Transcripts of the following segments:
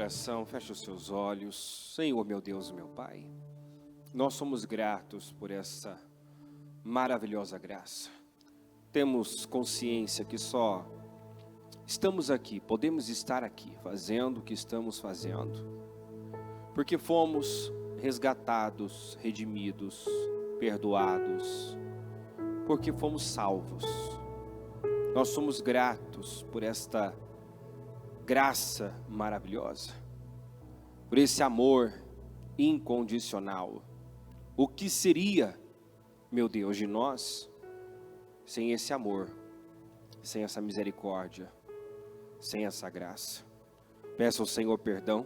coração, feche os seus olhos. Senhor, meu Deus, meu Pai, nós somos gratos por essa maravilhosa graça. Temos consciência que só estamos aqui, podemos estar aqui, fazendo o que estamos fazendo, porque fomos resgatados, redimidos, perdoados, porque fomos salvos. Nós somos gratos por esta graça maravilhosa, por esse amor incondicional. O que seria, meu Deus, de nós sem esse amor, sem essa misericórdia, sem essa graça? Peço ao Senhor perdão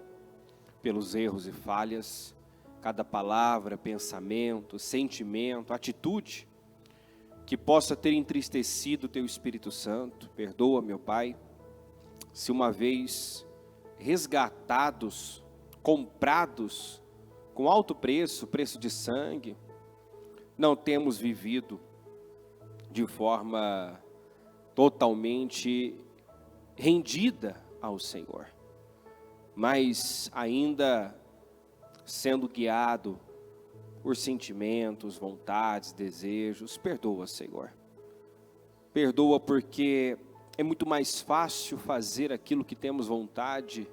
pelos erros e falhas, cada palavra, pensamento, sentimento, atitude que possa ter entristecido o Teu Espírito Santo. Perdoa, meu Pai, se uma vez resgatados, comprados com alto preço, preço de sangue, não temos vivido de forma totalmente rendida ao Senhor, mas ainda sendo guiado por sentimentos, vontades, desejos. Perdoa, Senhor. Perdoa, porque é muito mais fácil fazer aquilo que temos vontade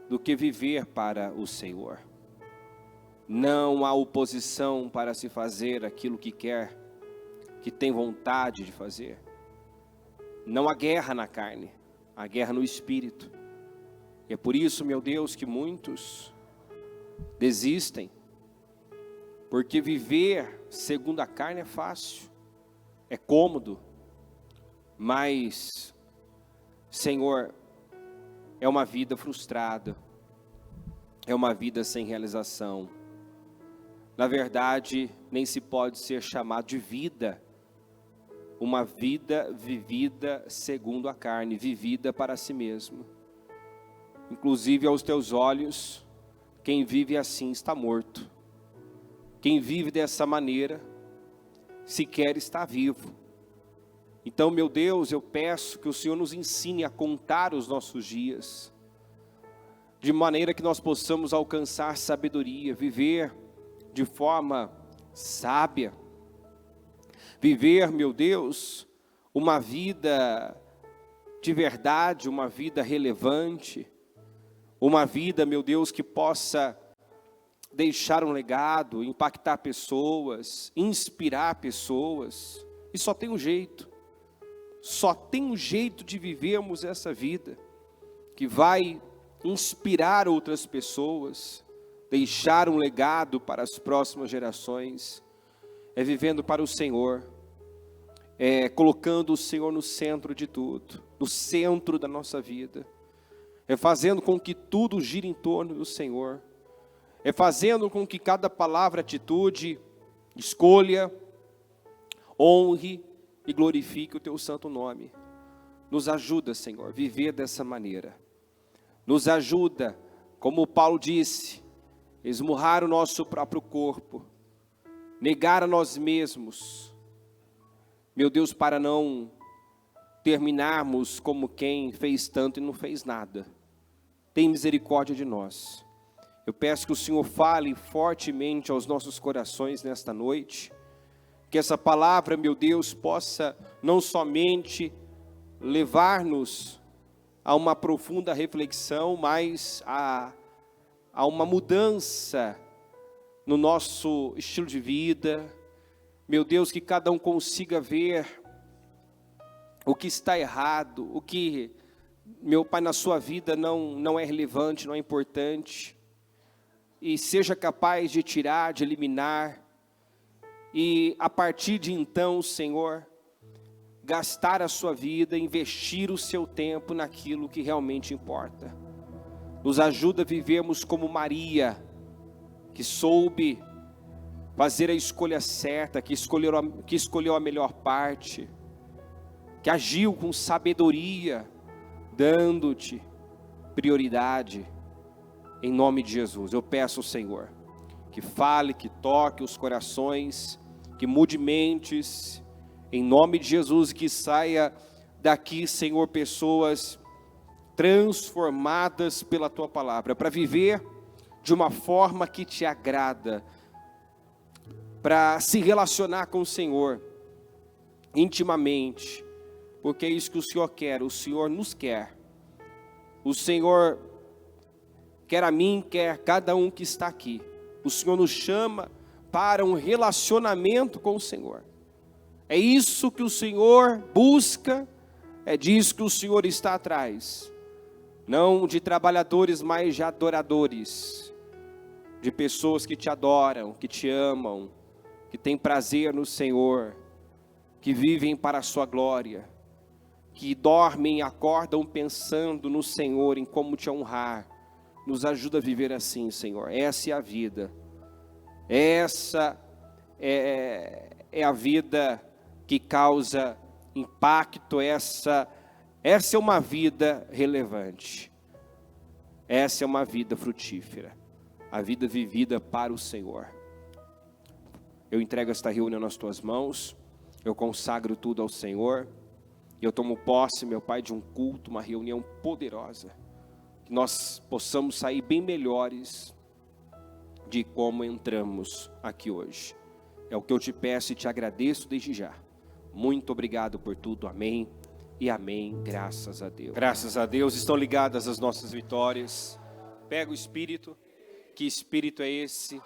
do que viver para o Senhor. Não há oposição para se fazer aquilo que quer, que tem vontade de fazer. Não há guerra na carne, há guerra no espírito. E é por isso, meu Deus, que muitos desistem, porque viver segundo a carne é fácil, é cômodo, mas, Senhor, é uma vida frustrada, é uma vida sem realização. Na verdade, nem se pode ser chamado de vida, uma vida vivida segundo a carne, vivida para si mesmo. Inclusive aos teus olhos, quem vive assim está morto. Quem vive dessa maneira, sequer está vivo. Então, meu Deus, eu peço que o Senhor nos ensine a contar os nossos dias, de maneira que nós possamos alcançar sabedoria, viver de forma sábia, viver, meu Deus, uma vida de verdade, uma vida relevante, uma vida, meu Deus, que possa deixar um legado, impactar pessoas, inspirar pessoas. E só tem um jeito de vivermos essa vida, que vai inspirar outras pessoas, deixar um legado para as próximas gerações, é vivendo para o Senhor, é colocando o Senhor no centro de tudo, no centro da nossa vida, é fazendo com que tudo gire em torno do Senhor, é fazendo com que cada palavra, atitude, escolha, honre e glorifique o Teu santo nome. Nos ajuda, Senhor, a viver dessa maneira. Nos ajuda, como Paulo disse, esmurrar o nosso próprio corpo, negar a nós mesmos, meu Deus, para não terminarmos como quem fez tanto e não fez nada. Tem misericórdia de nós. Eu peço que o Senhor fale fortemente aos nossos corações nesta noite, que essa palavra, meu Deus, possa não somente levar-nos a uma profunda reflexão, mas a uma mudança no nosso estilo de vida. Meu Deus, que cada um consiga ver o que está errado, o que, meu Pai, na sua vida não é relevante, não é importante, e seja capaz de tirar, de eliminar, e a partir de então, Senhor, gastar a sua vida, investir o seu tempo naquilo que realmente importa. Nos ajuda a vivermos como Maria, que soube fazer a escolha certa, que escolheu a melhor parte, que agiu com sabedoria, dando-te prioridade, em nome de Jesus. Eu peço ao Senhor, que fale, que toque os corações, que mude mentes, em nome de Jesus, que saia daqui, Senhor, pessoas transformadas pela tua palavra, para viver de uma forma que te agrada, para se relacionar com o Senhor intimamente, porque é isso que o Senhor quer, o Senhor nos quer. O Senhor quer a mim, quer cada um que está aqui. O Senhor nos chama para um relacionamento com o Senhor. É isso que o Senhor busca, é disso que o Senhor está atrás. Não de trabalhadores, mas de adoradores. De pessoas que te adoram, que te amam, que têm prazer no Senhor, que vivem para a sua glória, que dormem e acordam pensando no Senhor, em como te honrar. Nos ajuda a viver assim, Senhor. Essa é a vida. Essa é a vida que causa impacto. Essa é uma vida relevante. Essa é uma vida frutífera. A vida vivida para o Senhor. Eu entrego esta reunião nas tuas mãos. Eu consagro tudo ao Senhor. E eu tomo posse, meu Pai, de um culto, uma reunião poderosa. Que nós possamos sair bem melhores de como entramos aqui hoje. É o que eu te peço e te agradeço desde já. Muito obrigado por tudo, amém e amém, graças a Deus. Graças a Deus, estão ligadas as nossas vitórias. Pega o Espírito, que Espírito é esse?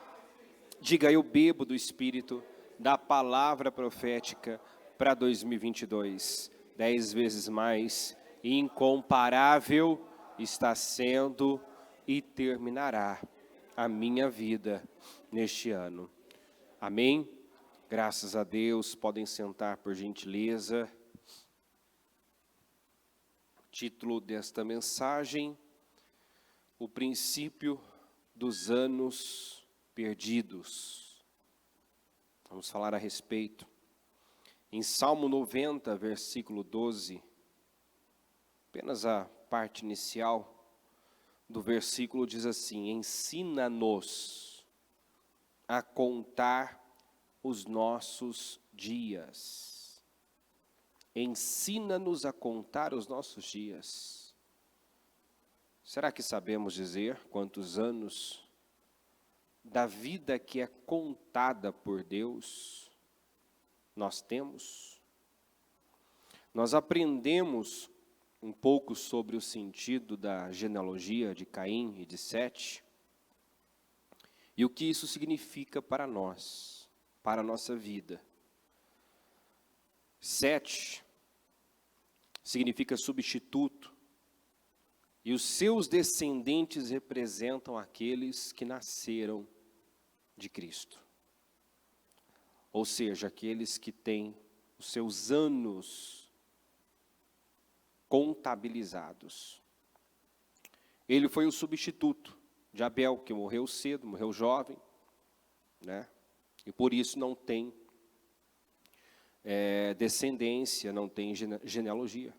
Diga, eu bebo do Espírito, da palavra profética para 2022. 10 vezes mais, incomparável está sendo e terminará a minha vida neste ano. Amém? Graças a Deus, podem sentar por gentileza. Título desta mensagem: o princípio dos anos perdidos. Vamos falar a respeito. Em Salmo 90, versículo 12, apenas a parte inicial do versículo diz assim: ensina-nos a contar os nossos dias. Ensina-nos a contar os nossos dias. Será que sabemos dizer quantos anos da vida que é contada por Deus nós temos? Nós aprendemos um pouco sobre o sentido da genealogia de Caim e de Sete e o que isso significa para nós, para a nossa vida. Sete significa substituto e os seus descendentes representam aqueles que nasceram de Cristo. Ou seja, aqueles que têm os seus anos contabilizados. Ele foi o substituto de Abel, que morreu cedo, morreu jovem, né? E por isso não tem descendência, não tem genealogia.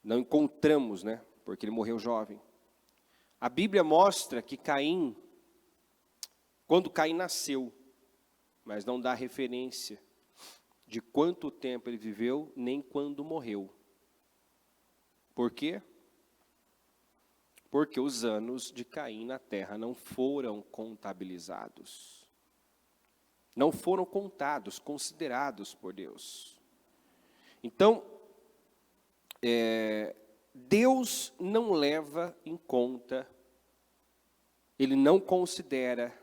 Não encontramos, né? Porque ele morreu jovem. A Bíblia mostra que Caim, quando Caim nasceu, mas não dá referência de quanto tempo ele viveu, nem quando morreu. Por quê? Porque os anos de Caim na terra não foram contabilizados. Não foram contados, considerados por Deus. Então, Deus não leva em conta, Ele não considera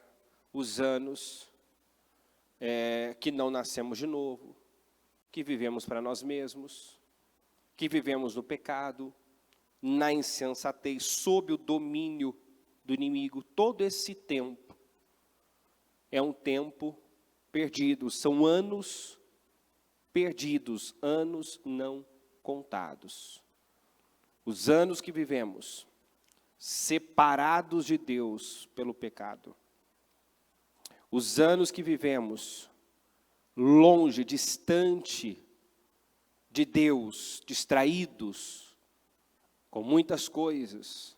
os anos que não nascemos de novo, que vivemos para nós mesmos, que vivemos no pecado, na insensatez, sob o domínio do inimigo. Todo esse tempo é um tempo perdido, são anos perdidos, anos não contados. Os anos que vivemos separados de Deus pelo pecado. Os anos que vivemos longe, distante de Deus, distraídos com muitas coisas,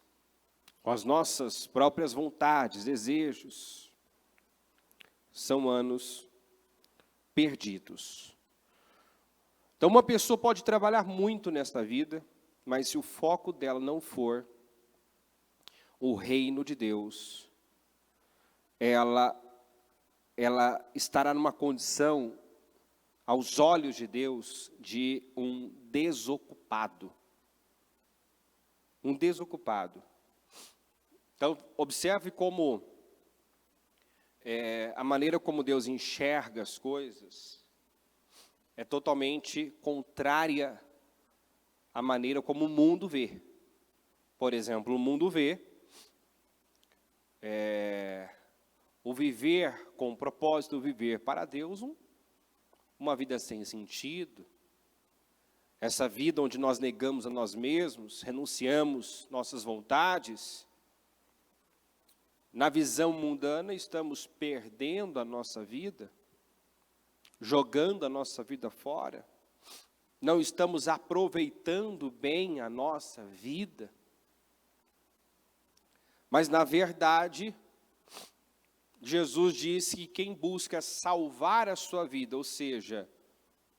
com as nossas próprias vontades, desejos, são anos perdidos. Então uma pessoa pode trabalhar muito nesta vida, mas se o foco dela não for o reino de Deus, ela estará numa condição, aos olhos de Deus, de um desocupado. Um desocupado. Então, observe como a maneira como Deus enxerga as coisas é totalmente contrária à maneira como o mundo vê. Por exemplo, o mundo vê o viver com propósito, o viver para Deus, uma vida sem sentido. Essa vida onde nós negamos a nós mesmos, renunciamos nossas vontades. Na visão mundana, estamos perdendo a nossa vida, jogando a nossa vida fora. Não estamos aproveitando bem a nossa vida. Mas, na verdade, Jesus disse que quem busca salvar a sua vida, ou seja,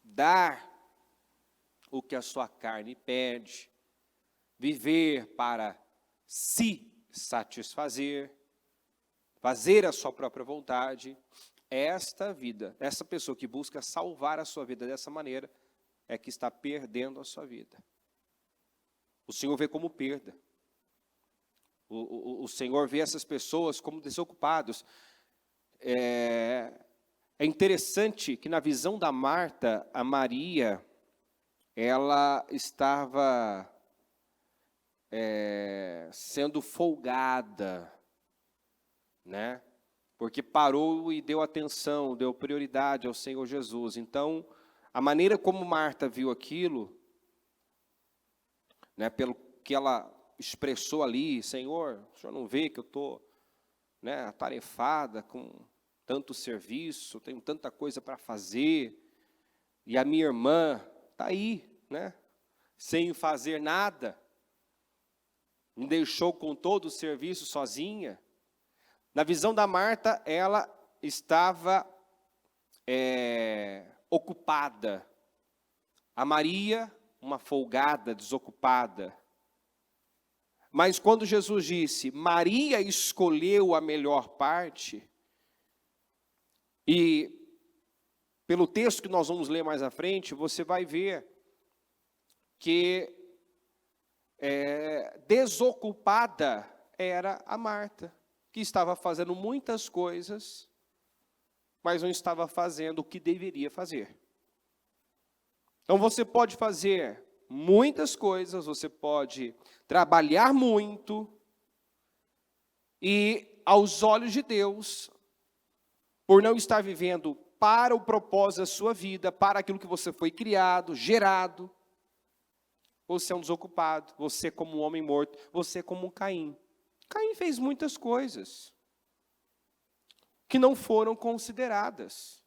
dar o que a sua carne pede, viver para se satisfazer, fazer a sua própria vontade, esta vida, essa pessoa que busca salvar a sua vida dessa maneira, é que está perdendo a sua vida. O Senhor vê como perda. O Senhor vê essas pessoas como desocupados. É interessante que na visão da Marta, a Maria, ela estava sendo folgada, né? Porque parou e deu atenção, deu prioridade ao Senhor Jesus. Então, a maneira como Marta viu aquilo, né, pelo que ela expressou ali, Senhor, o Senhor não vê que eu estou atarefada com tanto serviço, tenho tanta coisa para fazer, e a minha irmã está aí, né, sem fazer nada, me deixou com todo o serviço sozinha. Na visão da Marta, ela estava ocupada. A Maria, uma folgada, desocupada. Mas quando Jesus disse, Maria escolheu a melhor parte, e pelo texto que nós vamos ler mais à frente, você vai ver que desocupada era a Marta, que estava fazendo muitas coisas, mas não estava fazendo o que deveria fazer. Então você pode fazer muitas coisas, você pode trabalhar muito, e aos olhos de Deus, por não estar vivendo para o propósito da sua vida, para aquilo que você foi criado, gerado, você é um desocupado, você é como um homem morto, você é como um Caim. Caim fez muitas coisas que não foram consideradas,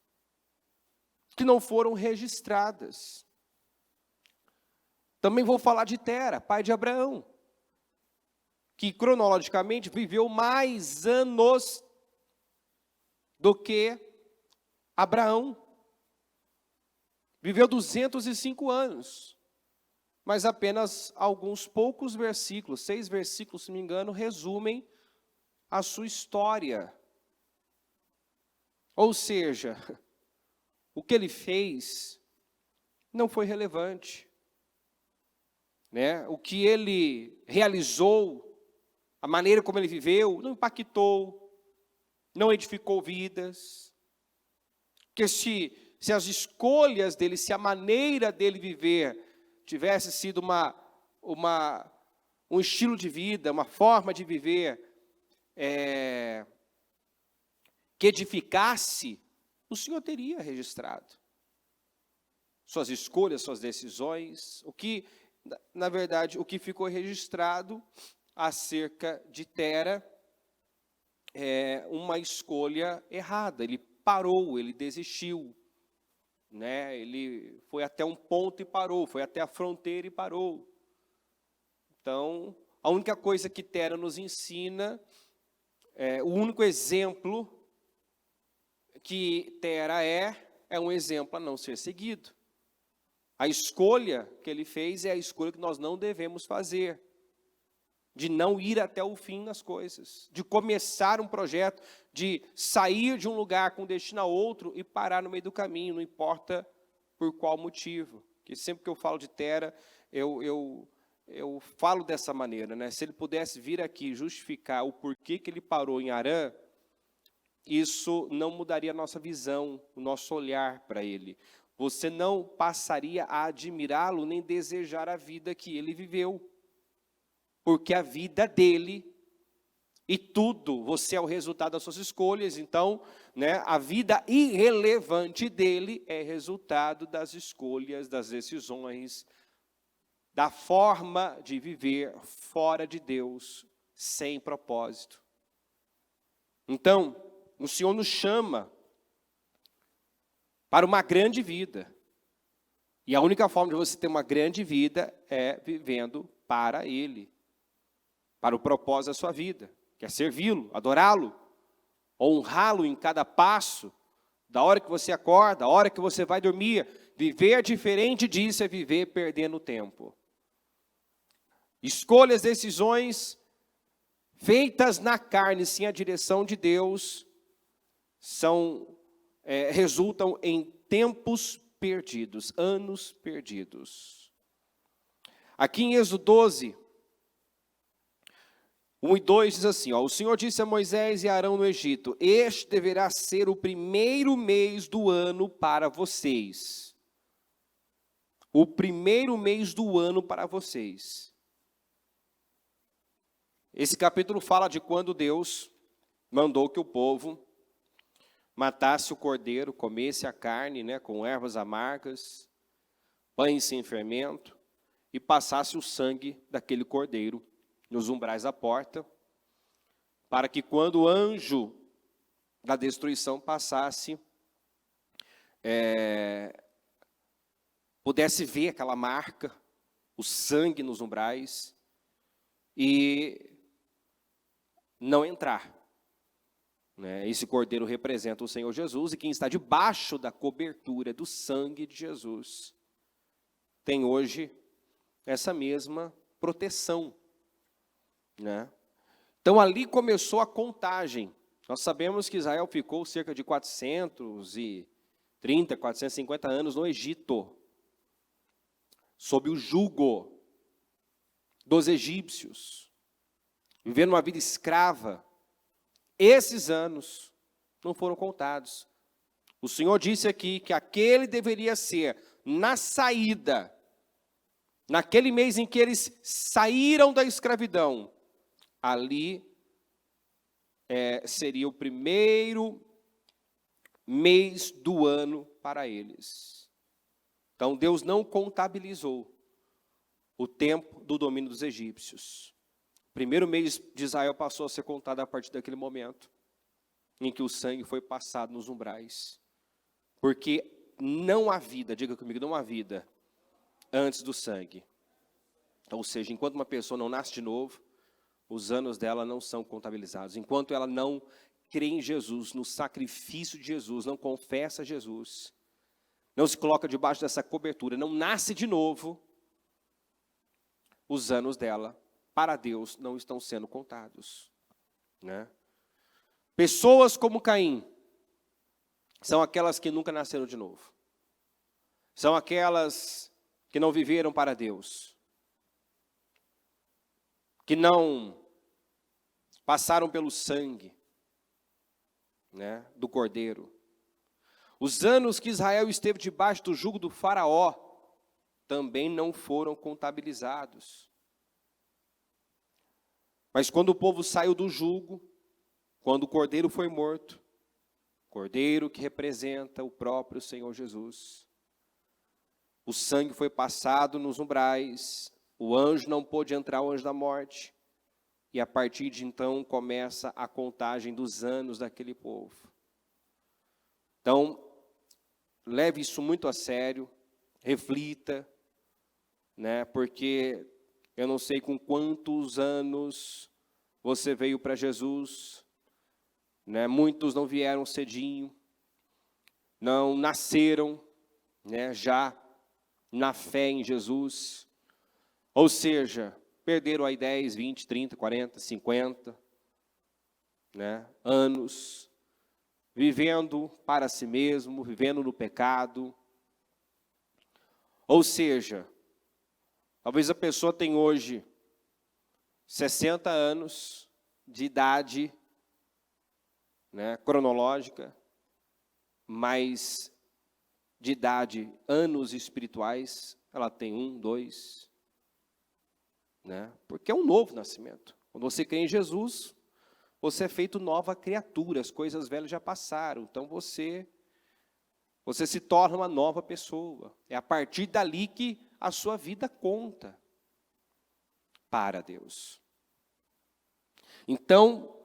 que não foram registradas. Também vou falar de Tera, pai de Abraão, que cronologicamente viveu mais anos do que Abraão. Viveu 205 anos, mas apenas alguns poucos versículos, 6 versículos, se não me engano, resumem a sua história. Ou seja, o que ele fez não foi relevante. O que ele realizou, a maneira como ele viveu, não impactou, não edificou vidas. Porque se as escolhas dele, se a maneira dele viver tivesse sido um estilo de vida, uma forma de viver que edificasse, o Senhor teria registrado suas escolhas, suas decisões, na verdade, o que ficou registrado acerca de Tera é uma escolha errada. Ele parou, ele desistiu, ele foi até um ponto e parou, foi até a fronteira e parou. Então, a única coisa que Tera nos ensina, o único exemplo que Tera é um exemplo a não ser seguido. A escolha que ele fez é a escolha que nós não devemos fazer, de não ir até o fim nas coisas, de começar um projeto, de sair de um lugar com destino a outro e parar no meio do caminho, não importa por qual motivo. Porque sempre que eu falo de Tera, eu falo dessa maneira, né? Se ele pudesse vir aqui justificar o porquê que ele parou em Harã, isso não mudaria a nossa visão, o nosso olhar para ele. Você não passaria a admirá-lo nem desejar a vida que ele viveu. Porque a vida dele e tudo, você é o resultado das suas escolhas, então, né, a vida irrelevante dele é resultado das escolhas, das decisões, da forma de viver fora de Deus, sem propósito. Então, o Senhor nos chama para uma grande vida. E a única forma de você ter uma grande vida é vivendo para Ele, para o propósito da sua vida, que é servi-lo, adorá-lo, honrá-lo em cada passo, da hora que você acorda, da hora que você vai dormir. Viver diferente disso é viver perdendo tempo. Escolhas, decisões feitas na carne, sem a direção de Deus, resultam em tempos perdidos, anos perdidos. Aqui em Êxodo 12, 1 e 2 diz assim, o Senhor disse a Moisés e a Arão no Egito, este deverá ser o primeiro mês do ano para vocês. O primeiro mês do ano para vocês. Esse capítulo fala de quando Deus mandou que o povo matasse o cordeiro, comesse a carne, né, com ervas amargas, pães sem fermento, e passasse o sangue daquele cordeiro nos umbrais da porta, para que quando o anjo da destruição passasse, pudesse ver aquela marca, o sangue nos umbrais, e não entrar. Esse cordeiro representa o Senhor Jesus, e quem está debaixo da cobertura do sangue de Jesus tem hoje essa mesma proteção. Então ali começou a contagem. Nós sabemos que Israel ficou cerca de 430, 450 anos no Egito, sob o jugo dos egípcios, vivendo uma vida escrava. Esses anos não foram contados. O Senhor disse aqui que aquele deveria ser na saída, naquele mês em que eles saíram da escravidão, ali seria o primeiro mês do ano para eles. Então Deus não contabilizou o tempo do domínio dos egípcios. O primeiro mês de Israel passou a ser contado a partir daquele momento em que o sangue foi passado nos umbrais. Porque não há vida, diga comigo, não há vida antes do sangue. Ou seja, enquanto uma pessoa não nasce de novo, os anos dela não são contabilizados. Enquanto ela não crê em Jesus, no sacrifício de Jesus, não confessa Jesus, não se coloca debaixo dessa cobertura, não nasce de novo, os anos dela, para Deus, não estão sendo contados. Pessoas como Caim são aquelas que nunca nasceram de novo. São aquelas que não viveram para Deus, que não passaram pelo sangue, do cordeiro. Os anos que Israel esteve debaixo do jugo do faraó também não foram contabilizados. Mas quando o povo saiu do jugo, quando o cordeiro foi morto, cordeiro que representa o próprio Senhor Jesus, o sangue foi passado nos umbrais, o anjo não pôde entrar, o anjo da morte, e a partir de então começa a contagem dos anos daquele povo. Então, leve isso muito a sério, reflita, porque eu não sei com quantos anos você veio para Jesus, muitos não vieram cedinho, não nasceram, já na fé em Jesus. Ou seja, perderam aí 10, 20, 30, 40, 50, né, anos, vivendo para si mesmo, vivendo no pecado. Ou seja, talvez a pessoa tenha hoje 60 anos de idade, né, cronológica, mas de idade, anos espirituais, ela tem 1, 2, né, porque é um novo nascimento. Quando você crê em Jesus, você é feito nova criatura, as coisas velhas já passaram, então você se torna uma nova pessoa. É a partir dali que a sua vida conta para Deus. Então,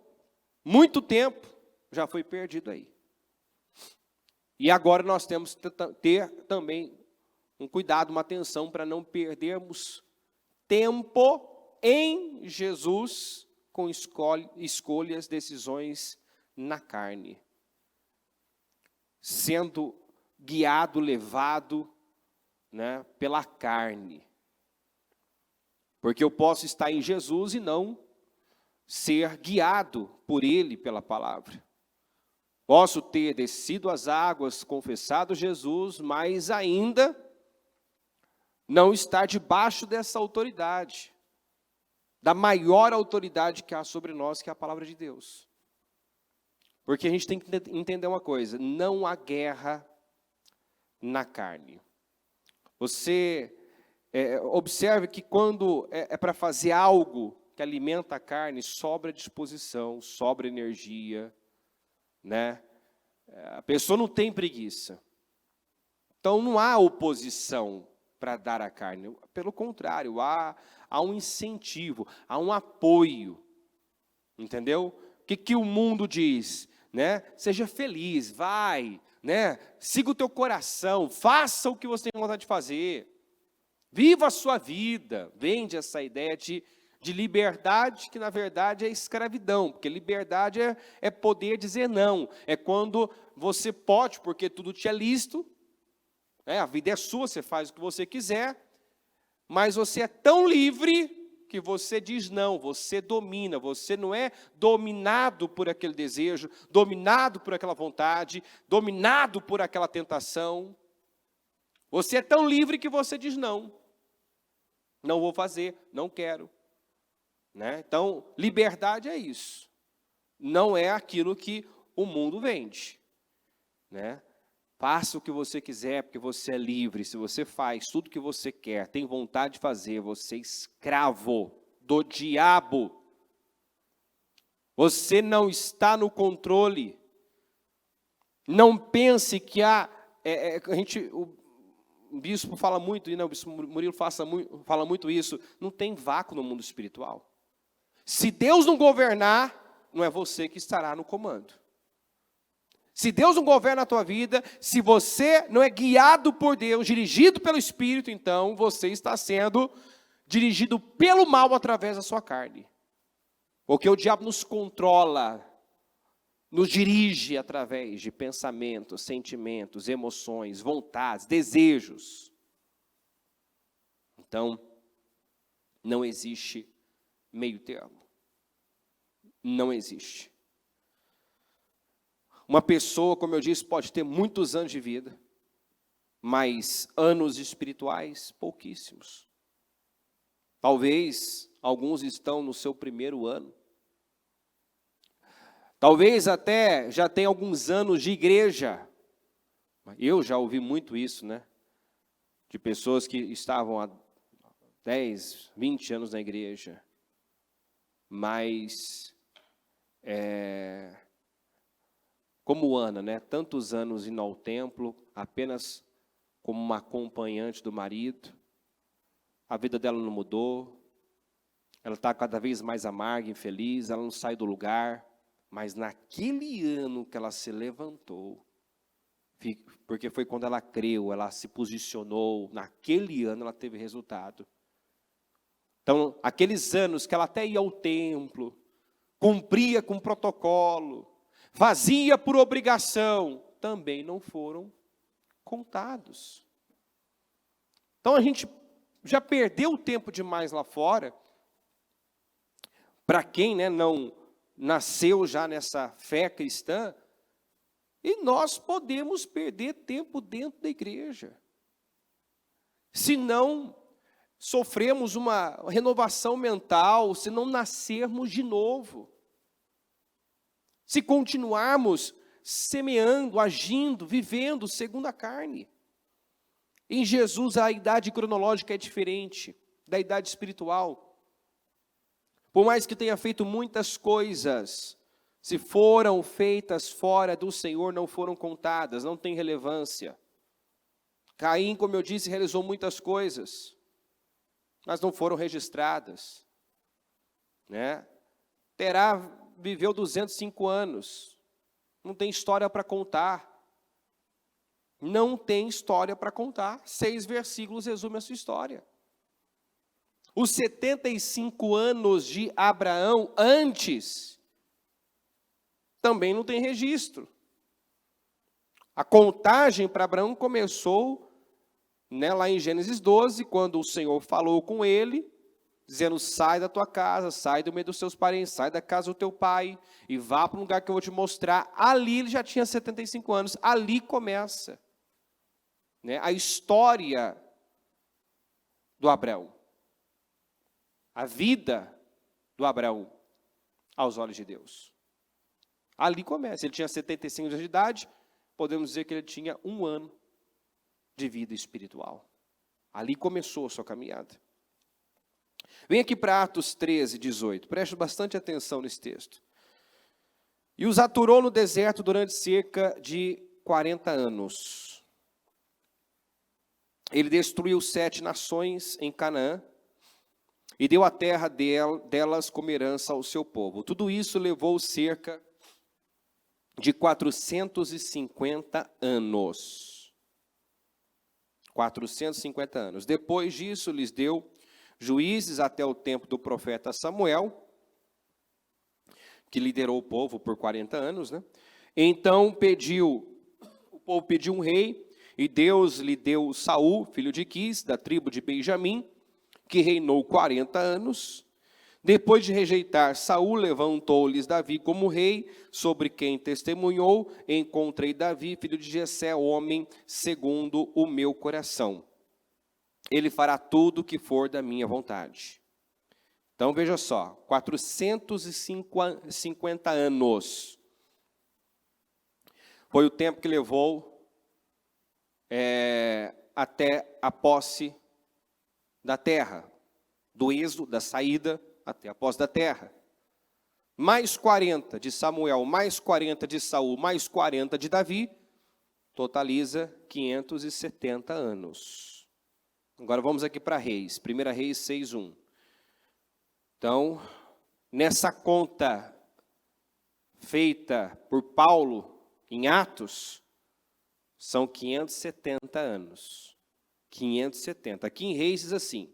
muito tempo já foi perdido aí. E agora nós temos que ter também um cuidado, uma atenção para não perdermos tempo em Jesus com escolhas, decisões na carne. Sendo guiado, levado, né, pela carne. Porque eu posso estar em Jesus e não ser guiado por Ele, pela palavra. Posso ter descido as águas, confessado Jesus, mas ainda não estar debaixo dessa autoridade, da maior autoridade que há sobre nós, que é a palavra de Deus. Porque a gente tem que entender uma coisa, não há guerra na carne. Você observe que quando é para fazer algo que alimenta a carne, sobra disposição, sobra energia, né? A pessoa não tem preguiça. Então não há oposição para dar à carne. Pelo contrário, há um incentivo, há um apoio. Entendeu? O que o mundo diz? Né? Seja feliz, vai, né? Siga o teu coração, faça o que você tem vontade de fazer. Viva a sua vida. Vende essa ideia de liberdade, que na verdade é escravidão, porque liberdade é poder dizer não, é quando você pode, porque tudo te é lícito, né? A vida é sua, você faz o que você quiser, mas você é tão livre que você diz não, você domina, você não é dominado por aquele desejo, dominado por aquela vontade, dominado por aquela tentação. Você é tão livre que você diz não, não vou fazer, não quero. Né? Então, liberdade é isso. Não é aquilo que o mundo vende. Né? Faça o que você quiser, porque você é livre. Se você faz tudo o que você quer, tem vontade de fazer, você é escravo do diabo. Você não está no controle. Não pense que o bispo fala muito, o bispo Murilo fala muito isso, não tem vácuo no mundo espiritual. Se Deus não governar, não é você que estará no comando. Se Deus não governa a tua vida, se você não é guiado por Deus, dirigido pelo Espírito, então você está sendo dirigido pelo mal através da sua carne. Porque o diabo nos controla, nos dirige através de pensamentos, sentimentos, emoções, vontades, desejos. Então, não existe meio termo. Não existe. Uma pessoa, como eu disse, pode ter muitos anos de vida, mas anos espirituais, pouquíssimos. Talvez alguns estão no seu primeiro ano. Talvez até já tenha alguns anos de igreja. Eu já ouvi muito isso, né? De pessoas que estavam há 10, 20 anos na igreja. Mas, como Ana, né? Tantos anos indo ao templo, apenas como uma acompanhante do marido. A vida dela não mudou. Ela está cada vez mais amarga, infeliz, ela não sai do lugar. Mas naquele ano que ela se levantou, porque foi quando ela creu, ela se posicionou, naquele ano ela teve resultado. Então, aqueles anos que ela até ia ao templo, cumpria com protocolo, fazia por obrigação, também não foram contados. Então a gente já perdeu tempo demais lá fora. Para quem, né, não nasceu já nessa fé cristã, e nós podemos perder tempo dentro da igreja. Se não sofremos uma renovação mental, se não nascermos de novo. Se continuarmos semeando, agindo, vivendo segundo a carne. Em Jesus a idade cronológica é diferente da idade espiritual. Por mais que tenha feito muitas coisas, se foram feitas fora do Senhor, não foram contadas, não tem relevância. Caim, como eu disse, realizou muitas coisas, mas não foram registradas. Né? Terá viveu 205 anos, não tem história para contar. Não tem história para contar. 6 versículos resumem a sua história. Os 75 anos de Abraão antes, também não tem registro. A contagem para Abraão começou, né, lá em Gênesis 12, quando o Senhor falou com ele, dizendo, sai da tua casa, sai do meio dos seus parentes, sai da casa do teu pai, e vá para um lugar que eu vou te mostrar. Ali ele já tinha 75 anos, ali começa, né, a história do Abraão. A vida do Abraão aos olhos de Deus. Ali começa. Ele tinha 75 anos de idade, podemos dizer que ele tinha 1 ano de vida espiritual. Ali começou a sua caminhada. Vem aqui para Atos 13, 18. Preste bastante atenção nesse texto. E os aturou no deserto durante cerca de 40 anos. Ele destruiu 7 nações em Canaã, e deu a terra delas como herança ao seu povo. Tudo isso levou cerca de 450 anos. 450 anos. Depois disso, lhes deu juízes até o tempo do profeta Samuel, que liderou o povo por 40 anos, né? Então o povo pediu um rei, e Deus lhe deu Saul, filho de Quis, da tribo de Benjamim, que reinou 40 anos. Depois de rejeitar Saul, levantou-lhes Davi como rei, sobre quem testemunhou, encontrei Davi, filho de Jessé, homem segundo o meu coração. Ele fará tudo o que for da minha vontade. Então veja só, 450 anos. Foi o tempo que levou até a posse da terra, do êxodo, da saída até a posse da terra. Mais 40 de Samuel, mais 40 de Saul, mais 40 de Davi, totaliza 570 anos. Agora vamos aqui para Reis, 1 Reis 6:1. Então, nessa conta feita por Paulo em Atos, são 570 anos. 570. Aqui em Reis diz assim,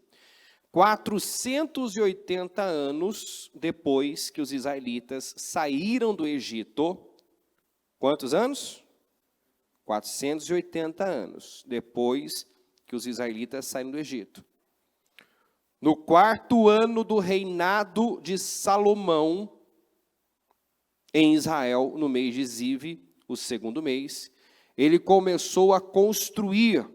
480 anos depois que os israelitas saíram do Egito. Quantos anos? 480 anos depois que os israelitas saíram do Egito. No 4º ano do reinado de Salomão, em Israel, no mês de Ziv, o 2º mês, ele começou a construir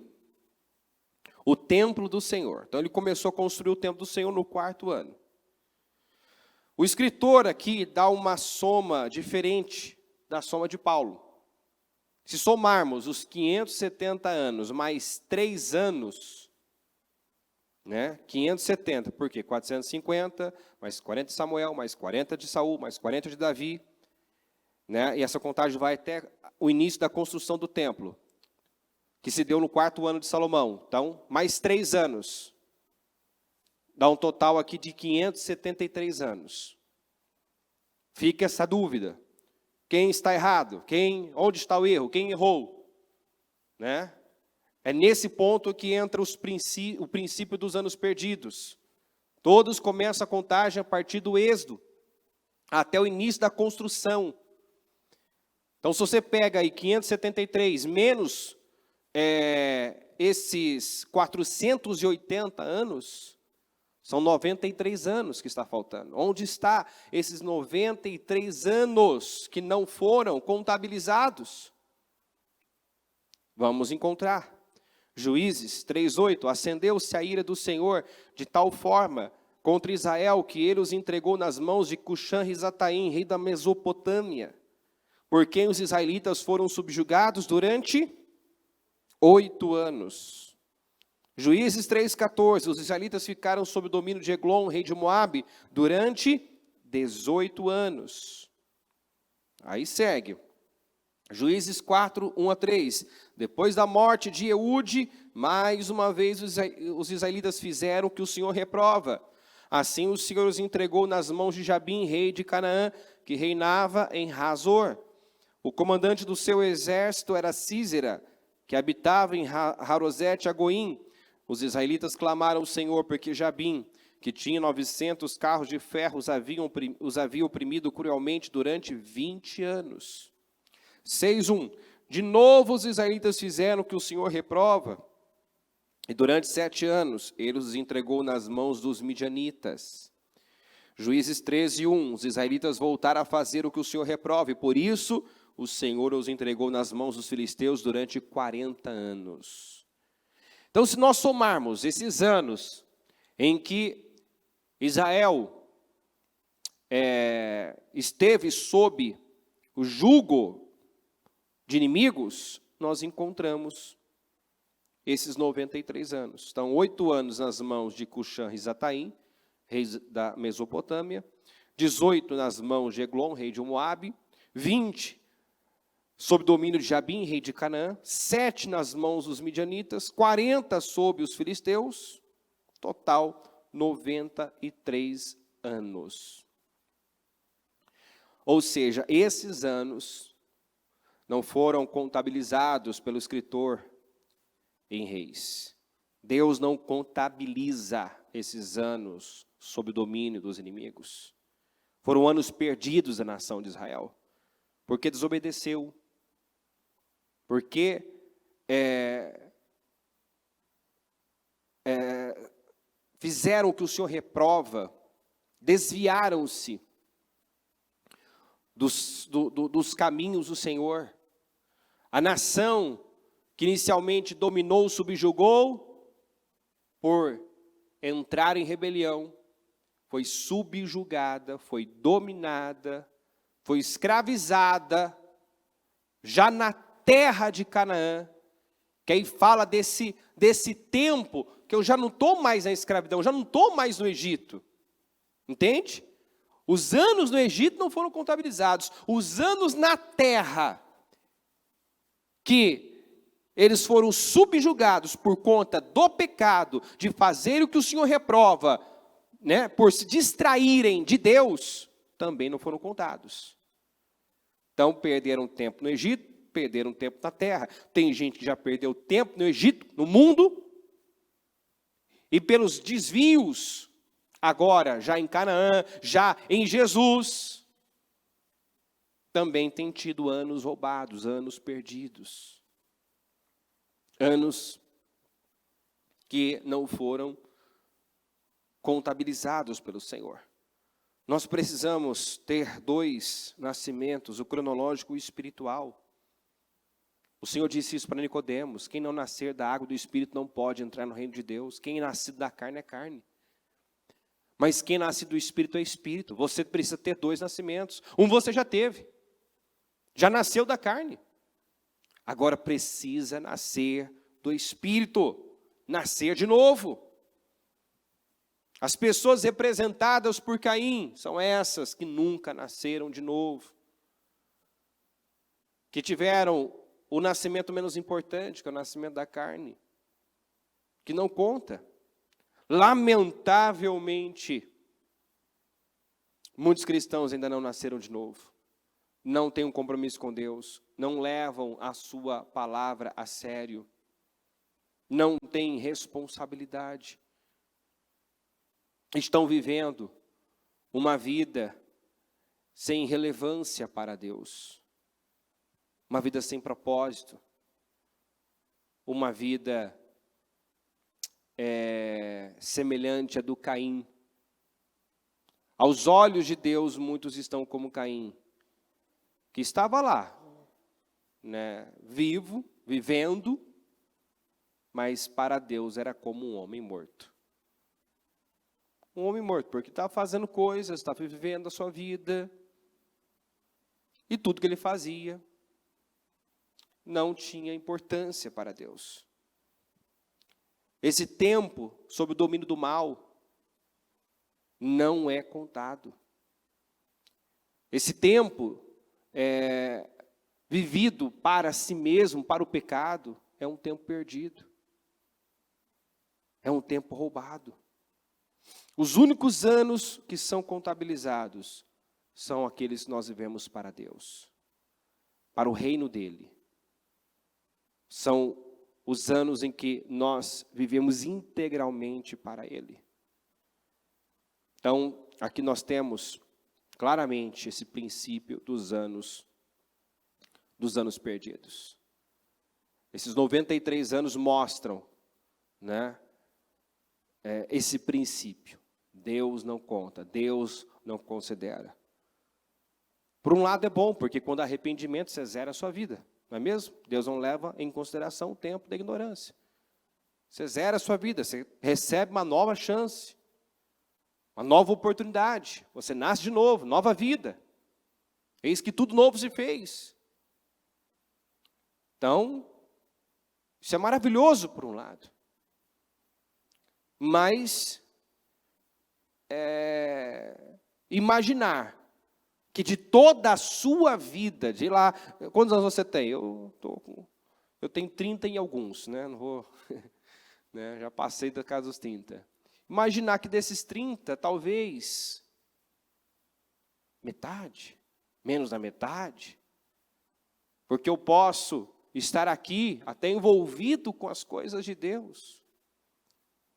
o templo do Senhor. Então ele começou a construir o templo do Senhor no 4º ano. O escritor aqui dá uma soma diferente da soma de Paulo. Se somarmos os 570 anos mais 3 anos, né? 570, por quê? 450, mais 40 de Samuel, mais 40 de Saul, mais 40 de Davi, né? E essa contagem vai até o início da construção do templo, que se deu no 4º ano de Salomão. Então, mais 3 anos. Dá um total aqui de 573 anos. Fica essa dúvida. Quem está errado? Onde está o erro? Quem errou? Né? É nesse ponto que entra o princípio dos anos perdidos. Todos começam a contagem a partir do êxodo, até o início da construção. Então, se você pega aí 573 menos esses 480 anos? São 93 anos que está faltando. Onde está esses 93 anos que não foram contabilizados? Vamos encontrar. Juízes 3:8, acendeu-se a ira do Senhor de tal forma contra Israel que ele os entregou nas mãos de Cuxã-Risataim, rei da Mesopotâmia, por quem os israelitas foram subjugados durante 8 anos. Juízes 3:14, os israelitas ficaram sob o domínio de Eglon, rei de Moabe, durante 18 anos. Aí segue. Juízes 4:1-3, depois da morte de Eude, mais uma vez os israelitas fizeram o que o Senhor reprova. Assim o Senhor os entregou nas mãos de Jabim, rei de Canaã, que reinava em Hazor. O comandante do seu exército era Sísera, que habitava em Harosete-Agoim. Os israelitas clamaram ao Senhor, porque Jabim, que tinha 900 carros de ferro, os havia oprimido cruelmente durante 20 anos. 6:1, de novo os israelitas fizeram o que o Senhor reprova, e durante 7 anos ele os entregou nas mãos dos midianitas. Juízes 13:1, os israelitas voltaram a fazer o que o Senhor reprova, e por isso o Senhor os entregou nas mãos dos filisteus durante 40 anos. Então, se nós somarmos esses anos em que Israel esteve sob o jugo de inimigos, nós encontramos esses 93 anos. Estão 8 anos nas mãos de Cuxã-Risataim, rei da Mesopotâmia, 18 nas mãos de Eglon, rei de Moabe, 20 sob domínio de Jabim, rei de Canaã, 7 nas mãos dos midianitas, 40 sob os filisteus, total 93 anos. Ou seja, esses anos não foram contabilizados pelo escritor em Reis. Deus não contabiliza esses anos sob o domínio dos inimigos. Foram anos perdidos da nação de Israel, porque desobedeceu, porque fizeram o que o Senhor reprova, desviaram-se dos caminhos do Senhor. A nação que inicialmente dominou, subjugou, por entrar em rebelião, foi subjugada, foi dominada, foi escravizada, já na terra de Canaã, que aí fala desse tempo, que eu já não estou mais na escravidão, já não estou mais no Egito, entende? Os anos no Egito não foram contabilizados, os anos na terra, que eles foram subjugados por conta do pecado, de fazer o que o Senhor reprova, né, por se distraírem de Deus, também não foram contados. Então perderam tempo no Egito, perderam tempo na terra. Tem gente que já perdeu tempo no Egito, no mundo, e pelos desvios, agora já em Canaã, já em Jesus, também tem tido anos roubados, anos perdidos. Anos que não foram contabilizados pelo Senhor. Nós precisamos ter 2 nascimentos, o cronológico e o espiritual. O Senhor disse isso para Nicodemos: quem não nascer da água e do Espírito não pode entrar no reino de Deus. Quem é nascido da carne é carne. Mas quem nasce do Espírito é Espírito. Você precisa ter 2 nascimentos. Um você já teve. Já nasceu da carne. Agora precisa nascer do Espírito. Nascer de novo. As pessoas representadas por Caim são essas que nunca nasceram de novo. Que tiveram o nascimento menos importante, que é o nascimento da carne. Que não conta. Lamentavelmente, muitos cristãos ainda não nasceram de novo. Não têm um compromisso com Deus. Não levam a sua palavra a sério. Não têm responsabilidade. Estão vivendo uma vida sem relevância para Deus. Uma vida sem propósito. Uma vida semelhante à do Caim. Aos olhos de Deus, muitos estão como Caim, que estava lá, né, vivo, vivendo, mas para Deus era como um homem morto. Um homem morto, porque estava fazendo coisas, estava vivendo a sua vida, e tudo que ele fazia não tinha importância para Deus. Esse tempo sob o domínio do mal não é contado. Esse tempo vivido para si mesmo, para o pecado, é um tempo perdido. É um tempo roubado. Os únicos anos que são contabilizados são aqueles que nós vivemos para Deus, para o reino dele. São os anos em que nós vivemos integralmente para ele. Então, aqui nós temos claramente esse princípio dos anos perdidos. Esses 93 anos mostram, né, esse princípio. Deus não conta, Deus não considera. Por um lado é bom, porque quando há arrependimento, você zera a sua vida, não é mesmo? Deus não leva em consideração o tempo da ignorância. Você zera a sua vida, você recebe uma nova chance, uma nova oportunidade. Você nasce de novo, nova vida. Eis que tudo novo se fez. Então, isso é maravilhoso por um lado. Mas, imaginar que de toda a sua vida, de lá, quantos anos você tem? Eu tenho 30 em alguns, né? Não vou, né? Já passei da casa dos 30. Imaginar que desses 30, talvez, metade, menos da metade, porque eu posso estar aqui até envolvido com as coisas de Deus,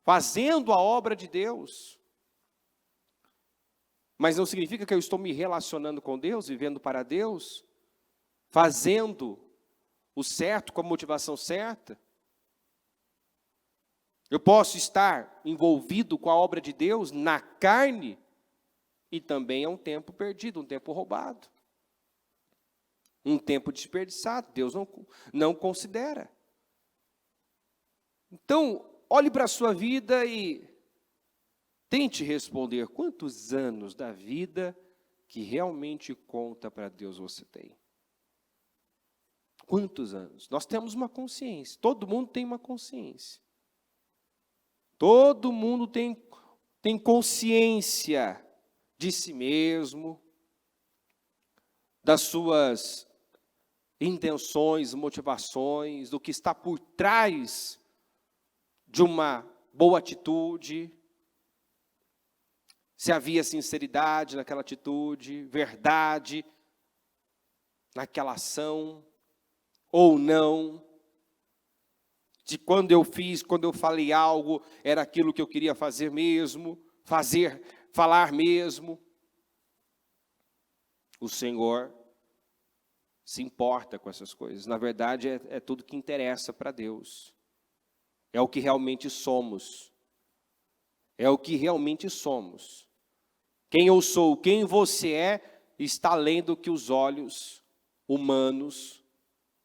fazendo a obra de Deus, mas não significa que eu estou me relacionando com Deus, vivendo para Deus, fazendo o certo com a motivação certa. Eu posso estar envolvido com a obra de Deus na carne e também é um tempo perdido, um tempo roubado. Um tempo desperdiçado, Deus não considera. Então, olhe para a sua vida e tente responder quantos anos da vida que realmente conta para Deus você tem. Quantos anos? Nós temos uma consciência, todo mundo tem uma consciência. Todo mundo tem consciência de si mesmo, das suas intenções, motivações, do que está por trás de uma boa atitude, se havia sinceridade naquela atitude, verdade naquela ação, ou não, de quando eu falei algo, era aquilo que eu queria fazer mesmo, falar mesmo. O Senhor se importa com essas coisas. Na verdade, é tudo que interessa para Deus. É o que realmente somos. É o que realmente somos. Quem eu sou, quem você é, está além do que os olhos humanos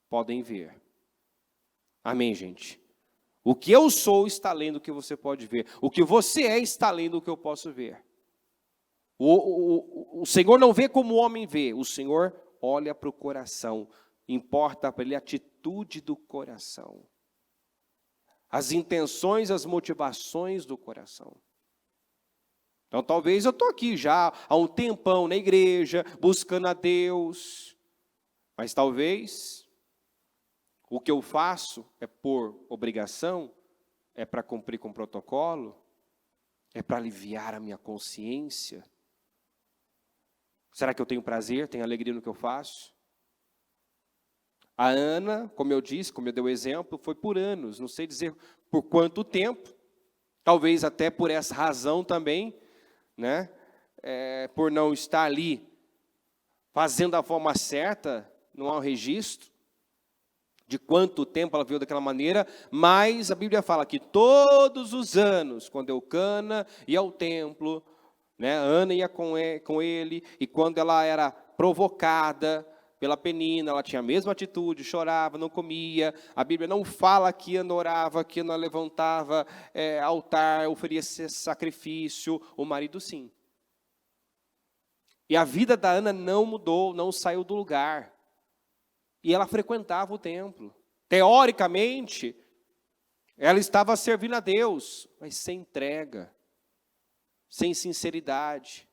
podem ver. Amém, gente? O que eu sou está além do que você pode ver. O que você é está além do que eu posso ver. O Senhor não vê como o homem vê. O Senhor olha para o coração. Importa para ele a atitude do coração. As intenções, as motivações do coração. Então, talvez eu estou aqui já há um tempão na igreja, buscando a Deus. Mas talvez o que eu faço é por obrigação, é para cumprir com o protocolo, é para aliviar a minha consciência. Será que eu tenho prazer, tenho alegria no que eu faço? A Ana, como eu disse, como eu dei o exemplo, foi por anos, não sei dizer por quanto tempo, talvez até por essa razão também, né? Por não estar ali fazendo da forma certa, não há um registro. de quanto tempo ela viveu daquela maneira, mas a Bíblia fala que todos os anos, quando Eucana ia ao templo, né, Ana ia com ele, e quando ela era provocada pela Penina, ela tinha a mesma atitude, chorava, não comia. A Bíblia não fala que Ana orava, que Ana levantava altar, oferecia sacrifício, o marido sim. E a vida da Ana não mudou, não saiu do lugar. E ela frequentava o templo. Teoricamente, ela estava servindo a Deus, mas sem entrega, sem sinceridade.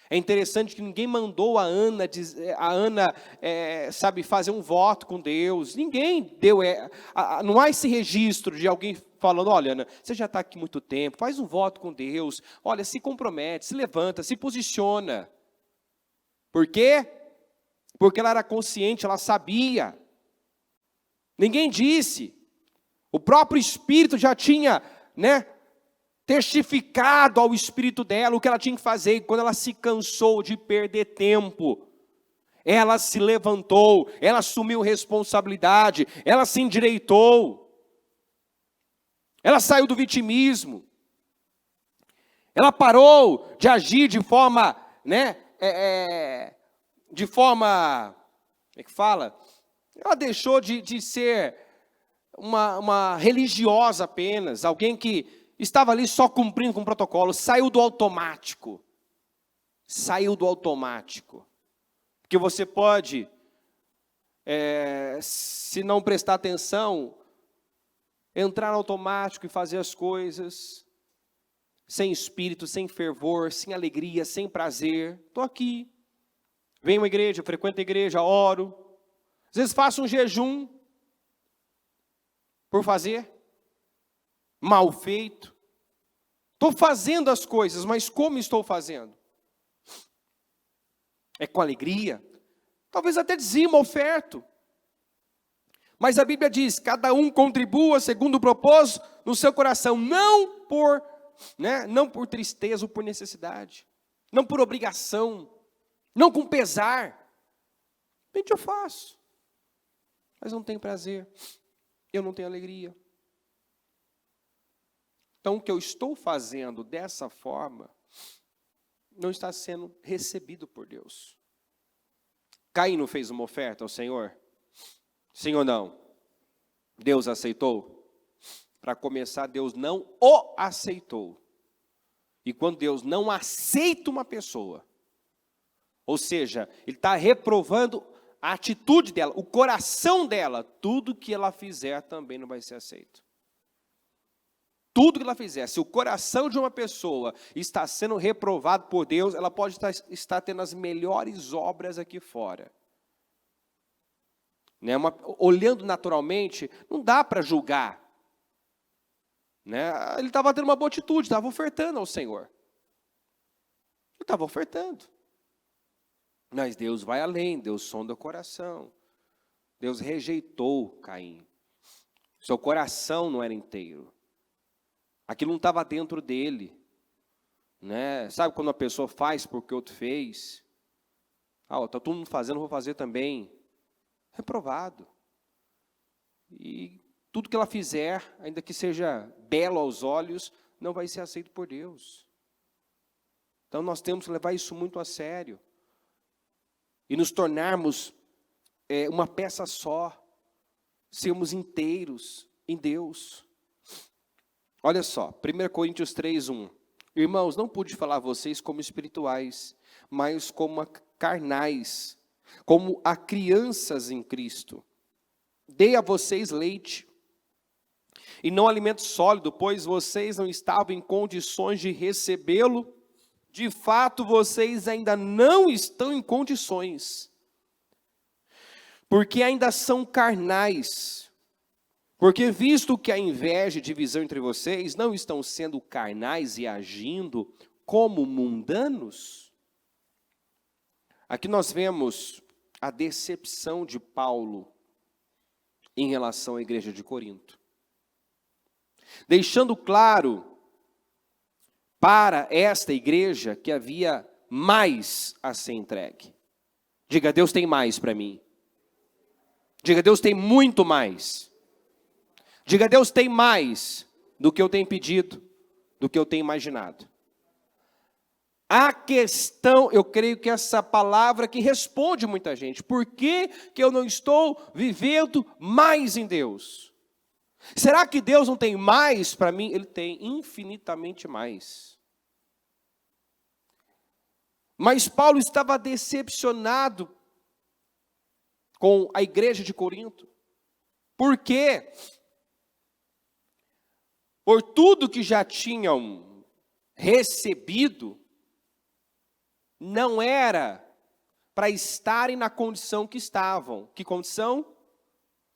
É interessante que ninguém mandou a Ana fazer um voto com Deus. Ninguém deu, não há esse registro de alguém falando, olha, Ana, você já está aqui muito tempo, faz um voto com Deus, olha, se compromete, se levanta, se posiciona. Por quê? Porque ela era consciente, ela sabia. Ninguém disse. O próprio Espírito já tinha, testificado ao Espírito dela o que ela tinha que fazer. E quando ela se cansou de perder tempo, ela se levantou, ela assumiu responsabilidade, ela se endireitou. Ela saiu do vitimismo. Ela parou de agir de forma, como é que fala? Ela deixou de ser uma religiosa apenas, alguém que estava ali só cumprindo com o protocolo, saiu do automático. Saiu do automático. Porque você pode, se não prestar atenção, entrar no automático e fazer as coisas sem espírito, sem fervor, sem alegria, sem prazer. Estou aqui. Venho à igreja, frequento a igreja, oro. Às vezes faço um jejum por fazer. Mal feito. Estou fazendo as coisas, mas como estou fazendo? É com alegria? Talvez até dizima, oferto. Mas a Bíblia diz, cada um contribua segundo o propósito no seu coração, não por tristeza ou por necessidade, não por obrigação, não com pesar. De repente eu faço, mas não tenho prazer, eu não tenho alegria. Então o que eu estou fazendo dessa forma não está sendo recebido por Deus. Caim não fez uma oferta ao Senhor? Sim ou não? Deus aceitou? Para começar, Deus não o aceitou. E quando Deus não aceita uma pessoa, ou seja, Ele está reprovando a atitude dela, o coração dela, tudo que ela fizer também não vai ser aceito. Tudo que ela fizer, se o coração de uma pessoa está sendo reprovado por Deus, ela pode estar tendo as melhores obras aqui fora. Olhando naturalmente, não dá para julgar. Ele estava tendo uma boa atitude, estava ofertando ao Senhor. Ele estava ofertando. Mas Deus vai além, Deus sonda o coração. Deus rejeitou Caim. Seu coração não era inteiro. Aquilo não estava dentro dele. Sabe quando uma pessoa faz porque o outro fez? Está todo mundo fazendo, vou fazer também. Reprovado. E tudo que ela fizer, ainda que seja belo aos olhos, não vai ser aceito por Deus. Então nós temos que levar isso muito a sério. E nos tornarmos uma peça só. Sermos inteiros em Deus. Olha só, 1 Coríntios 3:1. Irmãos, não pude falar a vocês como espirituais, mas como a carnais, como a crianças em Cristo. Dei a vocês leite, e não alimento sólido, pois vocês não estavam em condições de recebê-lo. De fato, vocês ainda não estão em condições, porque ainda são carnais. Porque visto que há inveja e divisão entre vocês, não estão sendo carnais e agindo como mundanos? Aqui nós vemos a decepção de Paulo em relação à igreja de Corinto. Deixando claro para esta igreja que havia mais a ser entregue. Diga, Deus tem mais para mim. Diga, Deus tem muito mais. Diga, Deus tem mais do que eu tenho pedido, do que eu tenho imaginado. A questão, eu creio que essa palavra que responde muita gente. Por que que eu não estou vivendo mais em Deus? Será que Deus não tem mais para mim? Ele tem infinitamente mais. Mas Paulo estava decepcionado com a igreja de Corinto. Por quê? Por tudo que já tinham recebido, não era para estarem na condição que estavam. Que condição?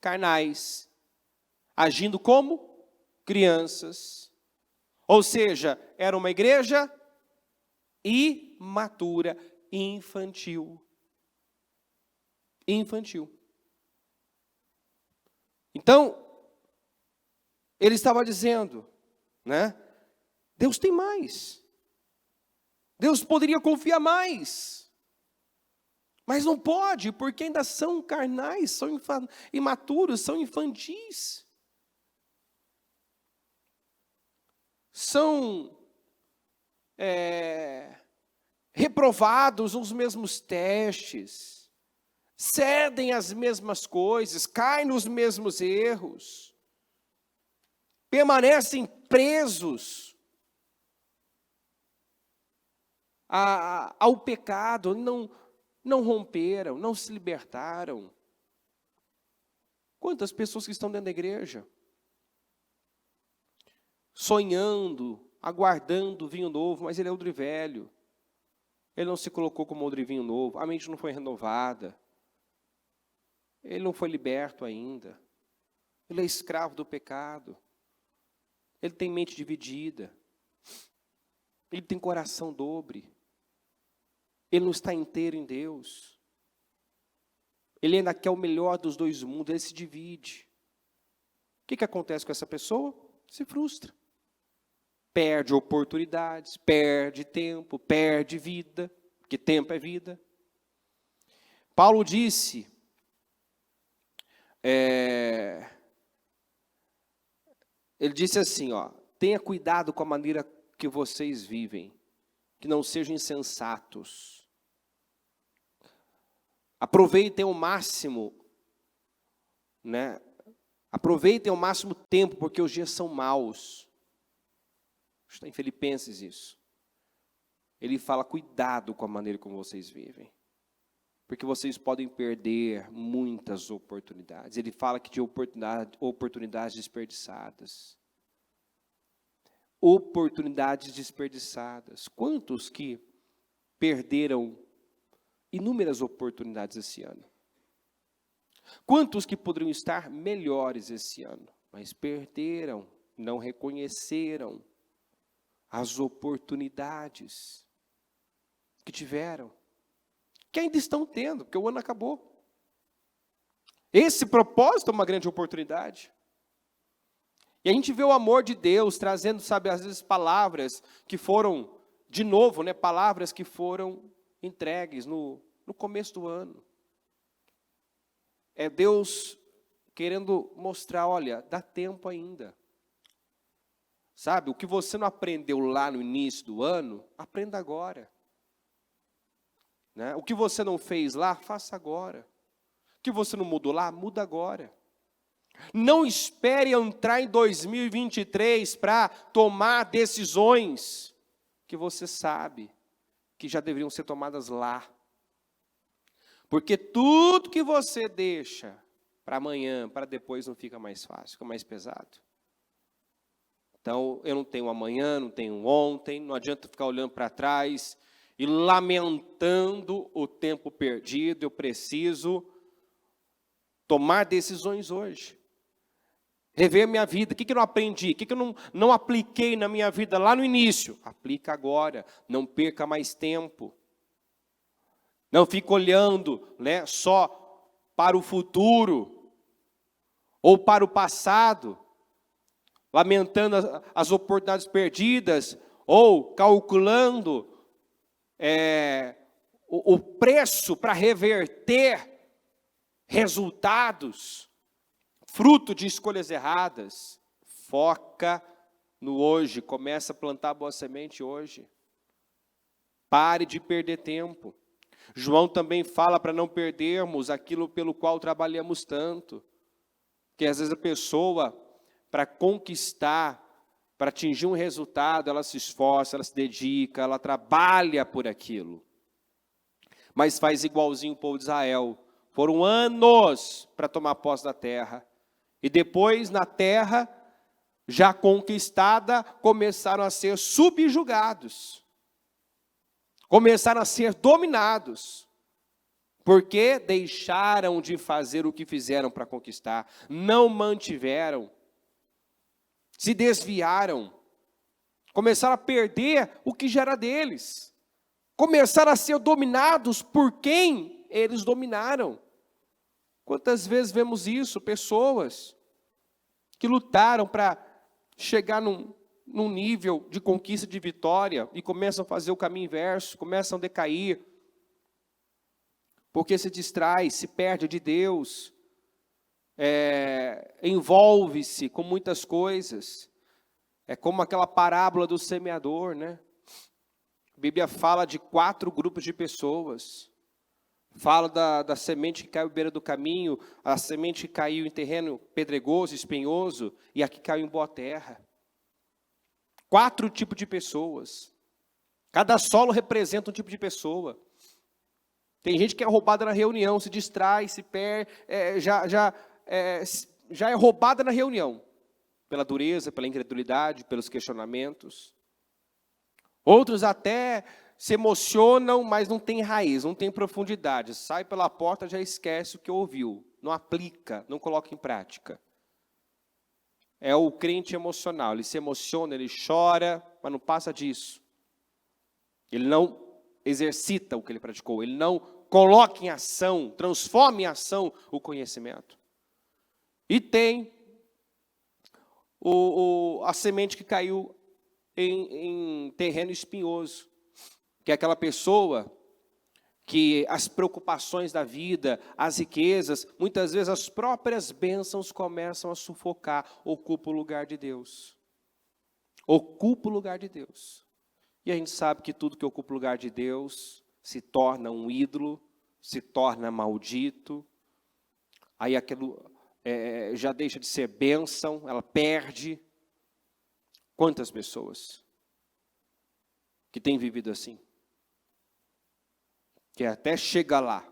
Carnais. Agindo como crianças. Ou seja, era uma igreja imatura, infantil. Infantil. Então, ele estava dizendo, né? Deus tem mais. Deus poderia confiar mais. Mas não pode, porque ainda são carnais, são imaturos, são infantis. São reprovados nos mesmos testes. Cedem às mesmas coisas, caem nos mesmos erros. Permanecem presos ao pecado, não romperam, não se libertaram. Quantas pessoas que estão dentro da igreja, sonhando, aguardando o vinho novo, mas ele é odre velho. Ele não se colocou como odre vinho novo, a mente não foi renovada. Ele não foi liberto ainda. Ele é escravo do pecado. Ele tem mente dividida. Ele tem coração dobre. Ele não está inteiro em Deus. Ele ainda quer o melhor dos dois mundos, ele se divide. O que acontece com essa pessoa? Se frustra. Perde oportunidades, perde tempo, perde vida, porque tempo é vida. Paulo disse, ele disse assim, tenha cuidado com a maneira que vocês vivem, que não sejam insensatos. Aproveitem ao máximo, né? Aproveitem ao máximo tempo, porque os dias são maus. Está em Filipenses isso. Ele fala, cuidado com a maneira como vocês vivem. Porque vocês podem perder muitas oportunidades. Ele fala que de oportunidades desperdiçadas. Oportunidades desperdiçadas. Quantos que perderam inúmeras oportunidades esse ano? Quantos que poderiam estar melhores esse ano, mas perderam, não reconheceram as oportunidades que tiveram, que ainda estão tendo, porque o ano acabou. Esse propósito é uma grande oportunidade. E a gente vê o amor de Deus trazendo, sabe, às vezes palavras que foram, de novo, né, palavras que foram entregues no começo do ano. É Deus querendo mostrar, olha, dá tempo ainda. Sabe, o que você não aprendeu lá no início do ano, aprenda agora. Né? O que você não fez lá, faça agora. O que você não mudou lá, muda agora. Não espere entrar em 2023 para tomar decisões que você sabe que já deveriam ser tomadas lá. Porque tudo que você deixa para amanhã, para depois, não fica mais fácil, fica mais pesado. Então, eu não tenho amanhã, não tenho ontem, não adianta ficar olhando para trás e lamentando o tempo perdido. Eu preciso tomar decisões hoje. Rever minha vida. O que eu não aprendi? O que eu não apliquei na minha vida lá no início? Aplica agora. Não perca mais tempo. Não fique olhando, né, só para o futuro ou para o passado, lamentando as oportunidades perdidas ou calculando o preço para reverter resultados, fruto de escolhas erradas. Foca no hoje, começa a plantar boa semente hoje. Pare de perder tempo. João também fala para não perdermos aquilo pelo qual trabalhamos tanto. Que às vezes a pessoa, para conquistar, para atingir um resultado, ela se esforça, ela se dedica, ela trabalha por aquilo. Mas faz igualzinho o povo de Israel. Foram anos para tomar posse da terra. E depois, na terra, já conquistada, começaram a ser subjugados. Começaram a ser dominados. Porque deixaram de fazer o que fizeram para conquistar. Não mantiveram. Se desviaram. Começaram a perder o que já era deles. Começaram a ser dominados por quem eles dominaram. Quantas vezes vemos isso? Pessoas que lutaram para chegar num nível de conquista, de vitória, e começam a fazer o caminho inverso, começam a decair, porque se distrai, se perde de Deus, envolve-se com muitas coisas. É como aquela parábola do semeador, né? A Bíblia fala de 4 grupos de pessoas. Fala da semente que caiu à beira do caminho, a semente que caiu em terreno pedregoso, espinhoso, e a que caiu em boa terra. 4 tipos de pessoas. Cada solo representa um tipo de pessoa. Tem gente que é roubada na reunião, se distrai, se perde, já é roubada na reunião. Pela dureza, pela incredulidade, pelos questionamentos. Outros até se emocionam, mas não tem raiz, não tem profundidade. Sai pela porta, já esquece o que ouviu. Não aplica, não coloca em prática. É o crente emocional. Ele se emociona, ele chora, mas não passa disso. Ele não exercita o que ele praticou. Ele não coloca em ação, transforma em ação o conhecimento. E tem a semente que caiu em terreno espinhoso. Que é aquela pessoa que as preocupações da vida, as riquezas, muitas vezes as próprias bênçãos começam a sufocar, ocupa o lugar de Deus. Ocupa o lugar de Deus. E a gente sabe que tudo que ocupa o lugar de Deus se torna um ídolo, se torna maldito. Aí aquilo já deixa de ser bênção, ela perde. Quantas pessoas que têm vivido assim? Que até chega lá,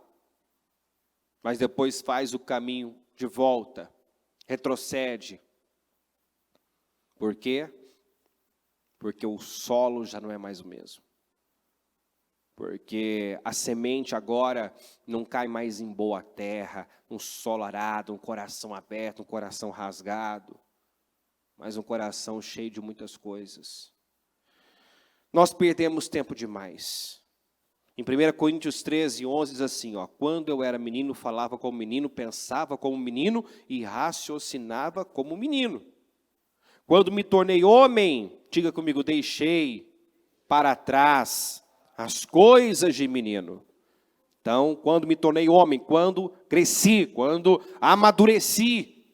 mas depois faz o caminho de volta, retrocede. Por quê? Porque o solo já não é mais o mesmo. Porque a semente agora não cai mais em boa terra, um solo arado, um coração aberto, um coração rasgado, mas um coração cheio de muitas coisas. Nós perdemos tempo demais. Em 1 Coríntios 13, 11 diz assim, quando eu era menino, falava como menino, pensava como menino e raciocinava como menino. Quando me tornei homem, diga comigo, deixei para trás as coisas de menino. Então, quando me tornei homem, quando cresci, quando amadureci,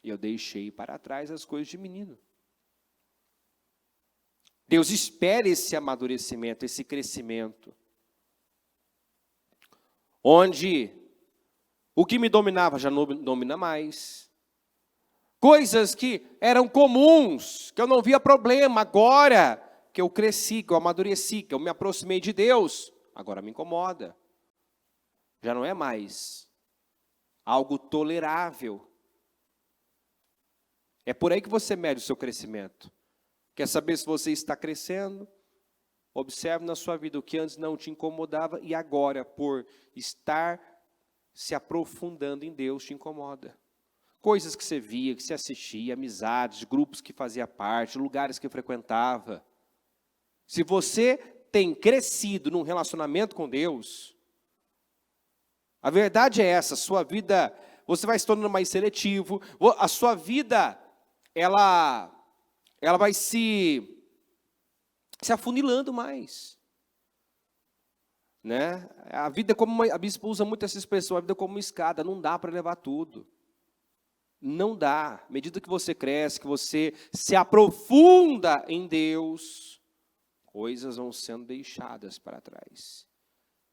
eu deixei para trás as coisas de menino. Deus espera esse amadurecimento, esse crescimento. Onde o que me dominava já não domina mais. Coisas que eram comuns, que eu não via problema, agora que eu cresci, que eu amadureci, que eu me aproximei de Deus, agora me incomoda. Já não é mais algo tolerável. É por aí que você mede o seu crescimento. Quer saber se você está crescendo? Observe na sua vida o que antes não te incomodava e agora, por estar se aprofundando em Deus, te incomoda. Coisas que você via, que você assistia, amizades, grupos que fazia parte, lugares que frequentava. Se você tem crescido num relacionamento com Deus, a verdade é essa, sua vida, você vai se tornando mais seletivo, a sua vida, ela vai se afunilando mais. né? A vida a bispa usa muito essa expressão, a vida como uma escada, não dá para levar tudo. Não dá. À medida que você cresce, que você se aprofunda em Deus, coisas vão sendo deixadas para trás.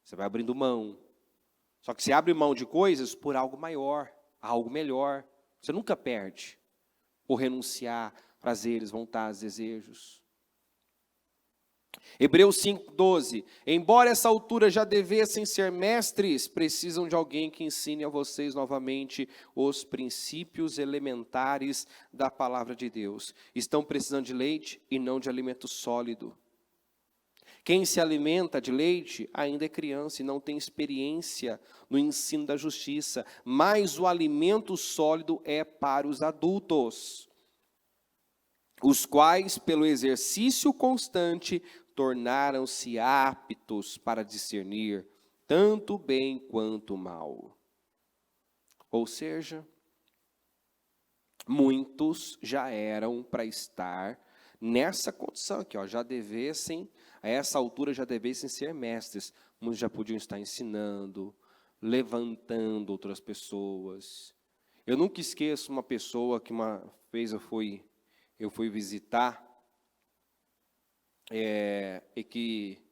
Você vai abrindo mão. Só que você abre mão de coisas por algo maior, algo melhor. Você nunca perde por renunciar prazeres, vontades, desejos. Hebreus 5:12. Embora essa altura já devessem ser mestres, precisam de alguém que ensine a vocês novamente os princípios elementares da palavra de Deus. Estão precisando de leite e não de alimento sólido. Quem se alimenta de leite ainda é criança e não tem experiência no ensino da justiça, mas o alimento sólido é para os adultos, os quais, pelo exercício constante, tornaram-se aptos para discernir tanto bem quanto mal. Ou seja, muitos já eram para estar nessa condição aqui, já devessem, a essa altura já devessem ser mestres. Muitos já podiam estar ensinando, levantando outras pessoas. Eu nunca esqueço uma pessoa que uma vez eu fui visitar, e que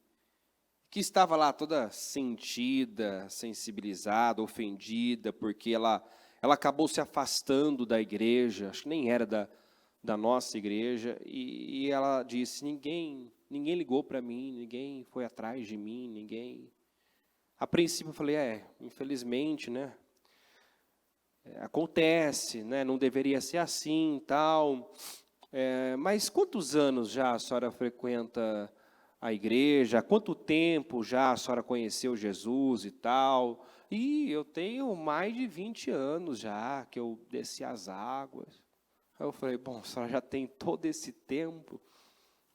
estava lá toda sentida, sensibilizada, ofendida, porque ela acabou se afastando da igreja, acho que nem era da nossa igreja, e ela disse, ninguém ligou para mim, ninguém foi atrás de mim, ninguém. A princípio eu falei, infelizmente, né? Acontece, né? Não deveria ser assim, tal. Mas quantos anos já a senhora frequenta a igreja? Há quanto tempo já a senhora conheceu Jesus e tal? E eu tenho mais de 20 anos já que eu desci as águas. Aí eu falei, bom, a senhora já tem todo esse tempo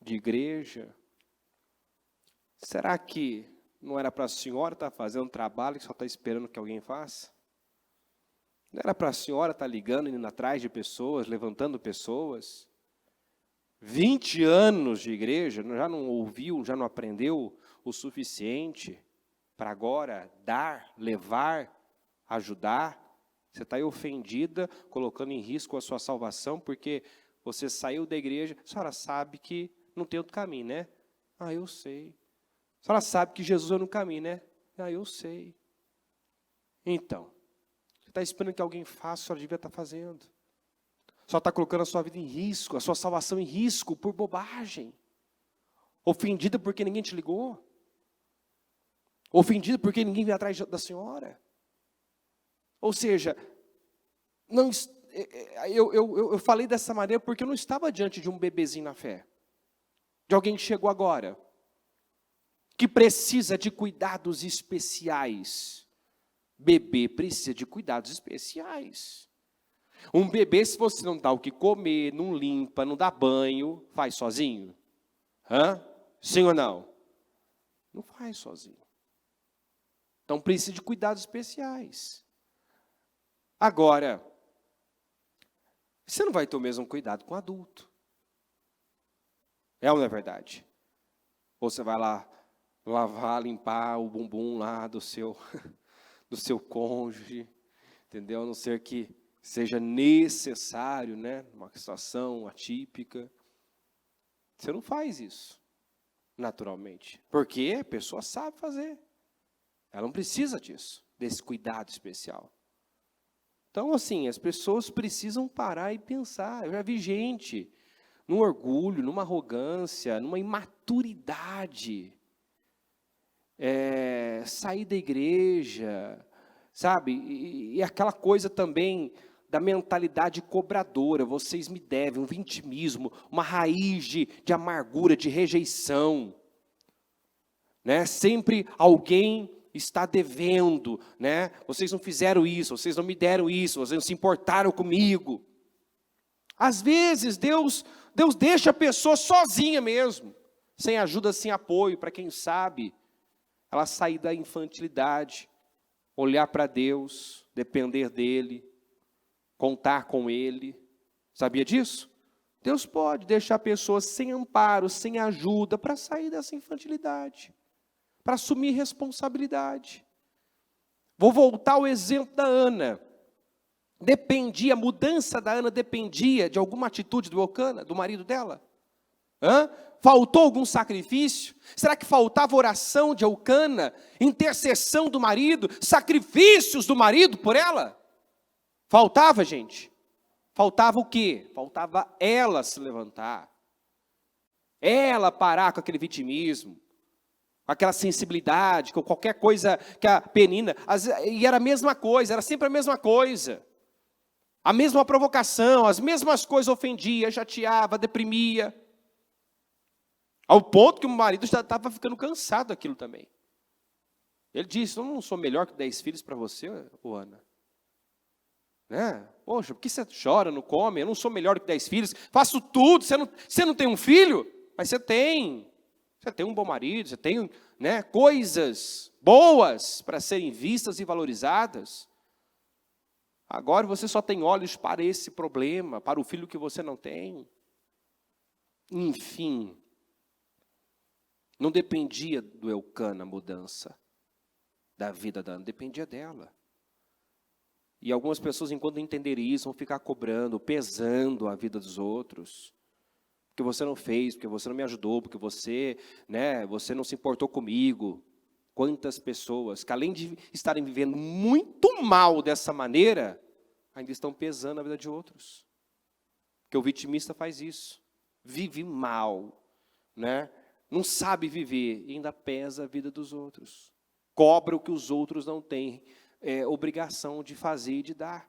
de igreja. Será que não era para a senhora estar fazendo um trabalho que só está esperando que alguém faça? Não era para a senhora estar ligando, indo atrás de pessoas, levantando pessoas? 20 anos de igreja, já não ouviu, já não aprendeu o suficiente para agora dar, levar, ajudar? Você está aí ofendida, colocando em risco a sua salvação, porque você saiu da igreja, a senhora sabe que não tem outro caminho, né? Eu sei. A senhora sabe que Jesus é o único caminho, né? Eu sei. Então, você está esperando que alguém faça, a senhora devia estar fazendo. Só está colocando a sua vida em risco, a sua salvação em risco por bobagem. Ofendida porque ninguém te ligou. Ofendida porque ninguém veio atrás da senhora. Ou seja, eu falei dessa maneira porque eu não estava diante de um bebezinho na fé. De alguém que chegou agora. Que precisa de cuidados especiais. Bebê precisa de cuidados especiais. Um bebê, se você não dá o que comer, não limpa, não dá banho, faz sozinho? Sim ou não? Não faz sozinho. Então precisa de cuidados especiais. Agora, você não vai ter o mesmo cuidado com adulto. É ou não é verdade? Ou você vai lá lavar, limpar o bumbum lá do seu cônjuge, entendeu? A não ser que seja necessário, né? Uma situação atípica. Você não faz isso, naturalmente. Porque a pessoa sabe fazer. Ela não precisa disso, desse cuidado especial. Então, assim, as pessoas precisam parar e pensar. Eu já vi gente num orgulho, numa arrogância, numa imaturidade, sair da igreja, sabe? E aquela coisa também da mentalidade cobradora. Vocês me devem, um vitimismo, uma raiz de amargura, de rejeição. Né? Sempre alguém está devendo, né? Vocês não fizeram isso, vocês não me deram isso, vocês não se importaram comigo. Às vezes Deus deixa a pessoa sozinha mesmo, sem ajuda, sem apoio, para quem sabe, ela sair da infantilidade, olhar para Deus, depender dEle, contar com Ele. Sabia disso? Deus pode deixar a pessoa sem amparo, sem ajuda, para sair dessa infantilidade. para assumir responsabilidade. Vou voltar ao exemplo da Ana. A mudança da Ana dependia de alguma atitude do Eucana, do marido dela? Faltou algum sacrifício? Será que faltava oração de Eucana, intercessão do marido, sacrifícios do marido por ela? Faltava, gente? Faltava o quê? Faltava ela se levantar. Ela parar com aquele vitimismo, com aquela sensibilidade, com qualquer coisa que a Penina... E era a mesma coisa, era sempre a mesma coisa. A mesma provocação, as mesmas coisas ofendia, chateava, deprimia. Ao ponto que o marido já estava ficando cansado daquilo também. Ele disse, eu não sou melhor que 10 filhos para você, Ana. Né? Poxa, por que você chora, não come? Eu não sou melhor que 10 filhos, faço tudo, você não tem um filho? Mas você tem um bom marido, você tem, né, coisas boas para serem vistas e valorizadas. Agora você só tem olhos para esse problema, para o filho que você não tem. Enfim, não dependia do Eucana a mudança da vida da Ana, dependia dela. E algumas pessoas, enquanto entenderem isso, vão ficar cobrando, pesando a vida dos outros. Porque você não fez, porque você não me ajudou, porque você não se importou comigo. Quantas pessoas que, além de estarem vivendo muito mal dessa maneira, ainda estão pesando a vida de outros. Porque o vitimista faz isso. Vive mal, né? Não sabe viver e ainda pesa a vida dos outros. Cobra o que os outros não têm obrigação de fazer e de dar.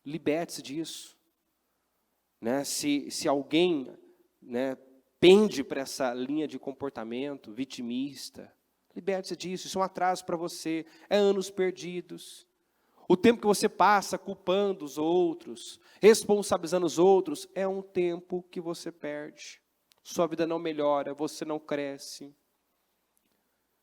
Liberte-se disso. Né? Se alguém, né, pende para essa linha de comportamento vitimista, liberte-se disso. Isso é um atraso para você. É anos perdidos. O tempo que você passa culpando os outros, responsabilizando os outros, é um tempo que você perde. Sua vida não melhora, você não cresce.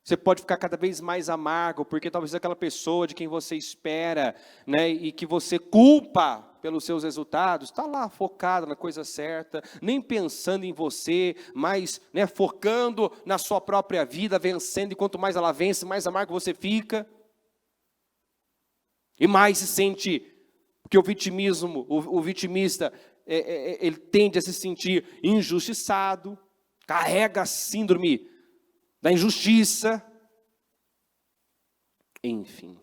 Você pode ficar cada vez mais amargo, porque talvez aquela pessoa de quem você espera, né, e que você culpa pelos seus resultados, está lá focada na coisa certa, nem pensando em você, mas, né, focando na sua própria vida, vencendo, e quanto mais ela vence, mais amargo você fica. E mais se sente, porque o vitimista, ele tende a se sentir injustiçado, carrega a síndrome da injustiça. Enfim,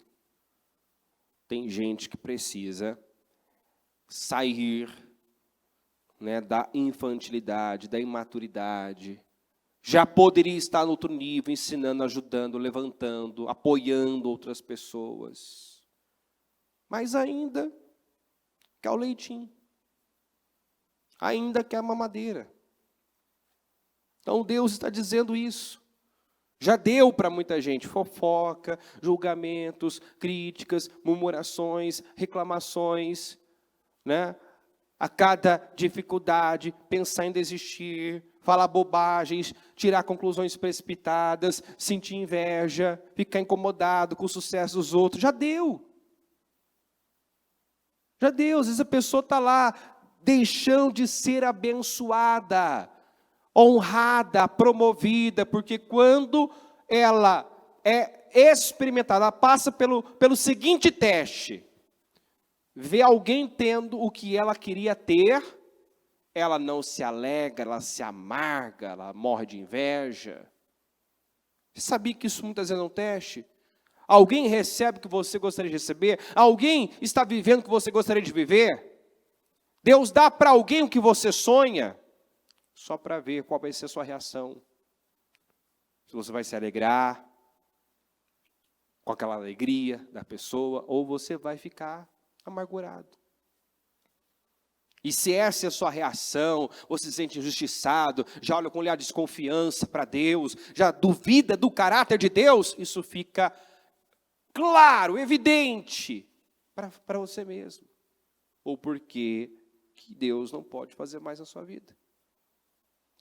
tem gente que precisa sair, né, da infantilidade, da imaturidade. Já poderia estar no outro nível, ensinando, ajudando, levantando, apoiando outras pessoas. Mas ainda quer o leitinho. Ainda quer a mamadeira. Então Deus está dizendo isso. Já deu para muita gente fofoca, julgamentos, críticas, murmurações, reclamações, né? A cada dificuldade, pensar em desistir, falar bobagens, tirar conclusões precipitadas, sentir inveja, ficar incomodado com o sucesso dos outros. Já deu. Já deu. Às vezes a pessoa está lá deixando de ser abençoada, honrada, promovida, porque quando ela é experimentada, ela passa pelo seguinte teste: vê alguém tendo o que ela queria ter, ela não se alegra, ela se amarga, ela morre de inveja. Você sabia que isso muitas vezes é um teste? Alguém recebe o que você gostaria de receber? Alguém está vivendo o que você gostaria de viver? Deus dá para alguém o que você sonha? Só para ver qual vai ser a sua reação. Se você vai se alegrar com aquela alegria da pessoa, ou você vai ficar amargurado. E se essa é a sua reação, você se sente injustiçado, já olha com um olhar de desconfiança para Deus, já duvida do caráter de Deus, isso fica claro, evidente para você mesmo. Ou porque que Deus não pode fazer mais na sua vida.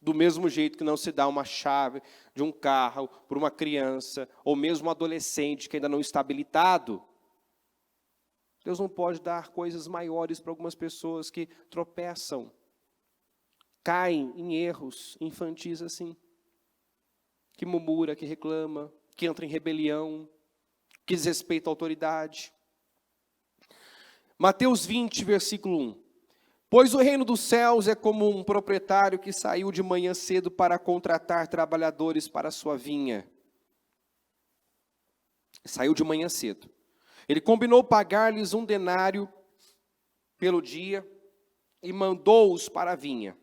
Do mesmo jeito que não se dá uma chave de um carro para uma criança, ou mesmo um adolescente que ainda não está habilitado, Deus não pode dar coisas maiores para algumas pessoas que tropeçam, caem em erros infantis assim. que murmura, que reclama, que entra em rebelião, que desrespeita a autoridade. Mateus 20, versículo 1. Pois o reino dos céus é como um proprietário que saiu de manhã cedo para contratar trabalhadores para a sua vinha. Saiu de manhã cedo. Ele combinou pagar-lhes 1 denário pelo dia e mandou-os para a vinha.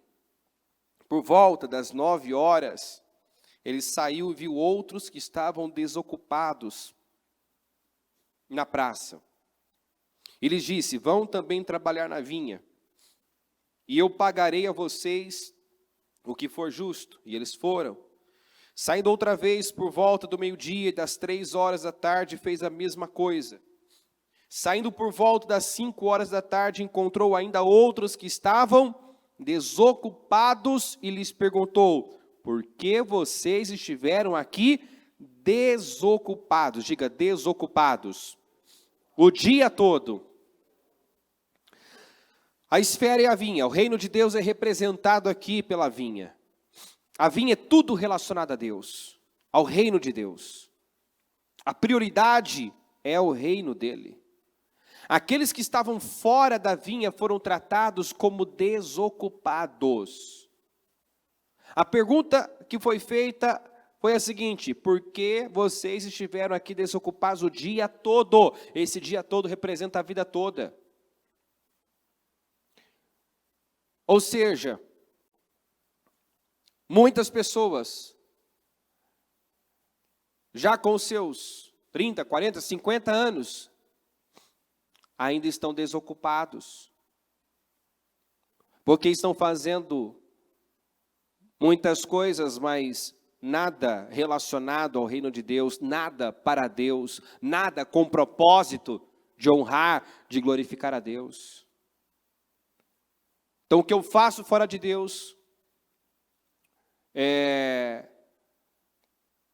Por volta das 9 horas, ele saiu e viu outros que estavam desocupados na praça. E lhes disse: vão também trabalhar na vinha, e eu pagarei a vocês o que for justo. E eles foram. Saindo outra vez por volta do meio-dia e das 3 horas da tarde, fez a mesma coisa. Saindo por volta das 5 horas da tarde, encontrou ainda outros que estavam desocupados e lhes perguntou: por que vocês estiveram aqui desocupados? Diga, desocupados. O dia todo. A esfera é a vinha. O reino de Deus é representado aqui pela vinha. A vinha é tudo relacionado a Deus, ao reino de Deus. A prioridade é o reino dele. Aqueles que estavam fora da vinha foram tratados como desocupados. A pergunta que foi feita foi a seguinte: por que vocês estiveram aqui desocupados o dia todo? Esse dia todo representa a vida toda. Ou seja, muitas pessoas, já com seus 30, 40, 50 anos, ainda estão desocupados, porque estão fazendo muitas coisas, mas nada relacionado ao reino de Deus, nada para Deus, nada com propósito de honrar, de glorificar a Deus. Então, o que eu faço fora de Deus,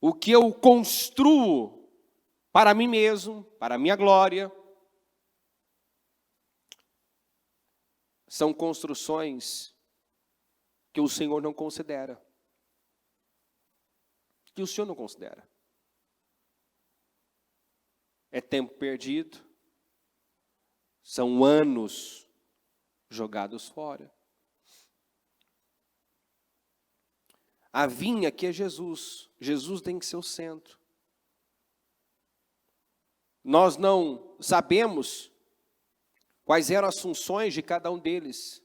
o que eu construo para mim mesmo, para a minha glória, são construções que o Senhor não considera. Que o Senhor não considera. É tempo perdido, são anos jogados fora. A vinha aqui é Jesus. Jesus tem que ser o centro. Nós não sabemos quais eram as funções de cada um deles.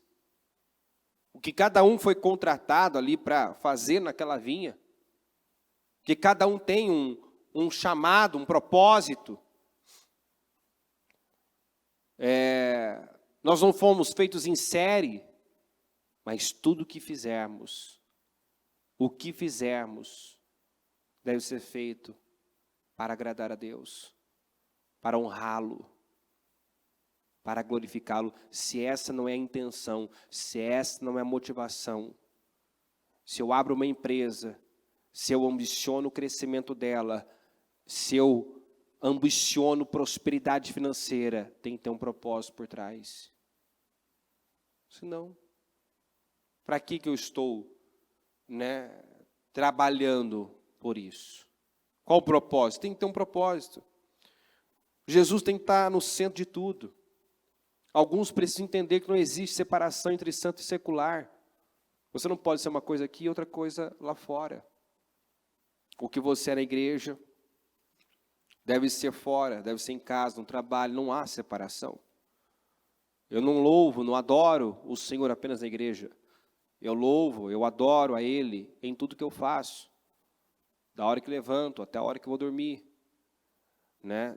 O que cada um foi contratado ali para fazer naquela vinha. Que cada um tem um chamado, um propósito. Nós não fomos feitos em série, mas tudo que fizermos, o que fizermos, deve ser feito para agradar a Deus, para honrá-lo, para glorificá-lo. Se essa não é a intenção, se essa não é a motivação, se eu abro uma empresa, se eu ambiciono o crescimento dela, se eu ambiciono prosperidade financeira, tem que ter um propósito por trás. Senão, para que eu estou, trabalhando por isso? Qual o propósito? Tem que ter um propósito. Jesus tem que estar no centro de tudo. Alguns precisam entender que não existe separação entre santo e secular. Você não pode ser uma coisa aqui e outra coisa lá fora. O que você é na igreja deve ser fora, deve ser em casa, no trabalho, não há separação. Eu não louvo, não adoro o Senhor apenas na igreja. Eu louvo, eu adoro a Ele em tudo que eu faço. Da hora que levanto até a hora que vou dormir.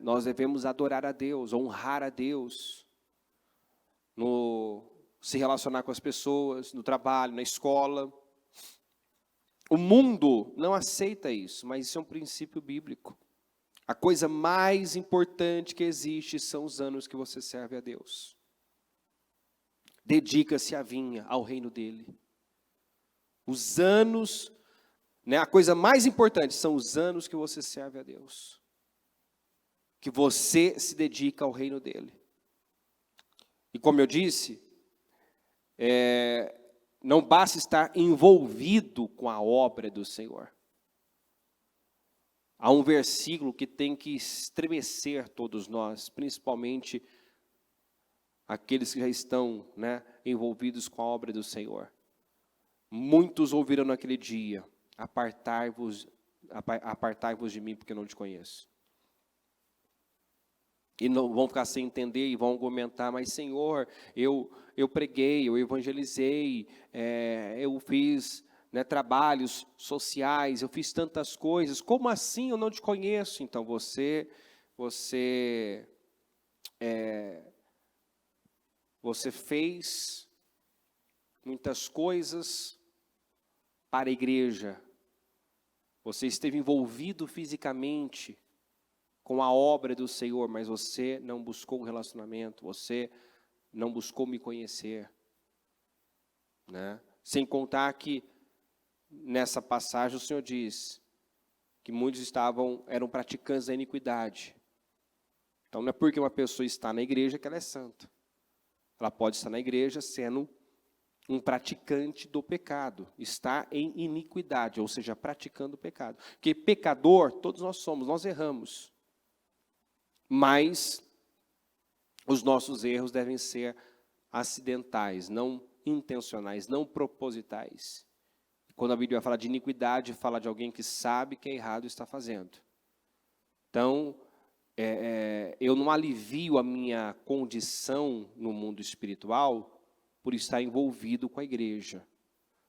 Nós devemos adorar a Deus, honrar a Deus. Se relacionar com as pessoas, no trabalho, na escola. O mundo não aceita isso, mas isso é um princípio bíblico. A coisa mais importante que existe são os anos que você serve a Deus. Dedica-se à vinha, ao reino dele. Os anos, a coisa mais importante são os anos que você serve a Deus. Que você se dedica ao reino dele. E como eu disse, não basta estar envolvido com a obra do Senhor. há um versículo que tem que estremecer todos nós, principalmente aqueles que já estão, né, envolvidos com a obra do Senhor. Muitos ouvirão naquele dia: apartai-vos de mim, porque eu não te conheço. E não vão ficar sem entender e vão argumentar: mas Senhor, eu preguei, eu evangelizei, eu fiz, né, trabalhos sociais, eu fiz tantas coisas, como assim eu não te conheço? Então você fez muitas coisas para a igreja, você esteve envolvido fisicamente com a obra do Senhor, mas você não buscou um relacionamento, você não buscou me conhecer, né? Sem contar que nessa passagem o Senhor diz que muitos eram praticantes da iniquidade. Então não é porque uma pessoa está na igreja que ela é santa. Ela pode estar na igreja sendo um praticante do pecado, está em iniquidade, ou seja, praticando o pecado. Porque pecador, todos nós somos, nós erramos. Mas os nossos erros devem ser acidentais, não intencionais, não propositais. Quando a Bíblia fala de iniquidade, fala de alguém que sabe que é errado e está fazendo. Então, eu não alivio a minha condição no mundo espiritual por estar envolvido com a igreja,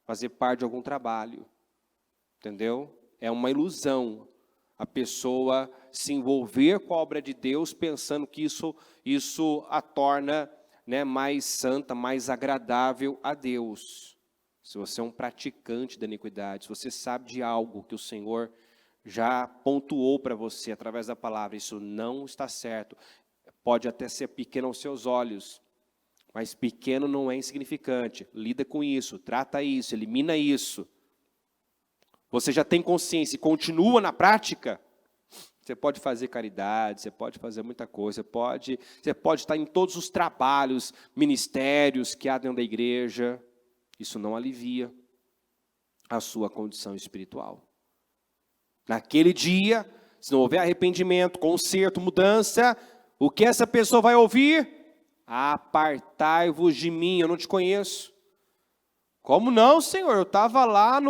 fazer parte de algum trabalho, entendeu? É uma ilusão a pessoa se envolver com a obra de Deus pensando que isso a torna, né, mais santa, mais agradável a Deus. Se você é um praticante da iniquidade, se você sabe de algo que o Senhor já pontuou para você através da palavra, isso não está certo. Pode até ser pequeno aos seus olhos, mas pequeno não é insignificante. Lida com isso, trata isso, elimina isso. Você já tem consciência e continua na prática, você pode fazer caridade, você pode fazer muita coisa, você pode estar em todos os trabalhos, ministérios que há dentro da igreja. Isso não alivia a sua condição espiritual. Naquele dia, se não houver arrependimento, conserto, mudança, o que essa pessoa vai ouvir? Apartai-vos de mim, eu não te conheço. Como não, Senhor? Eu estava lá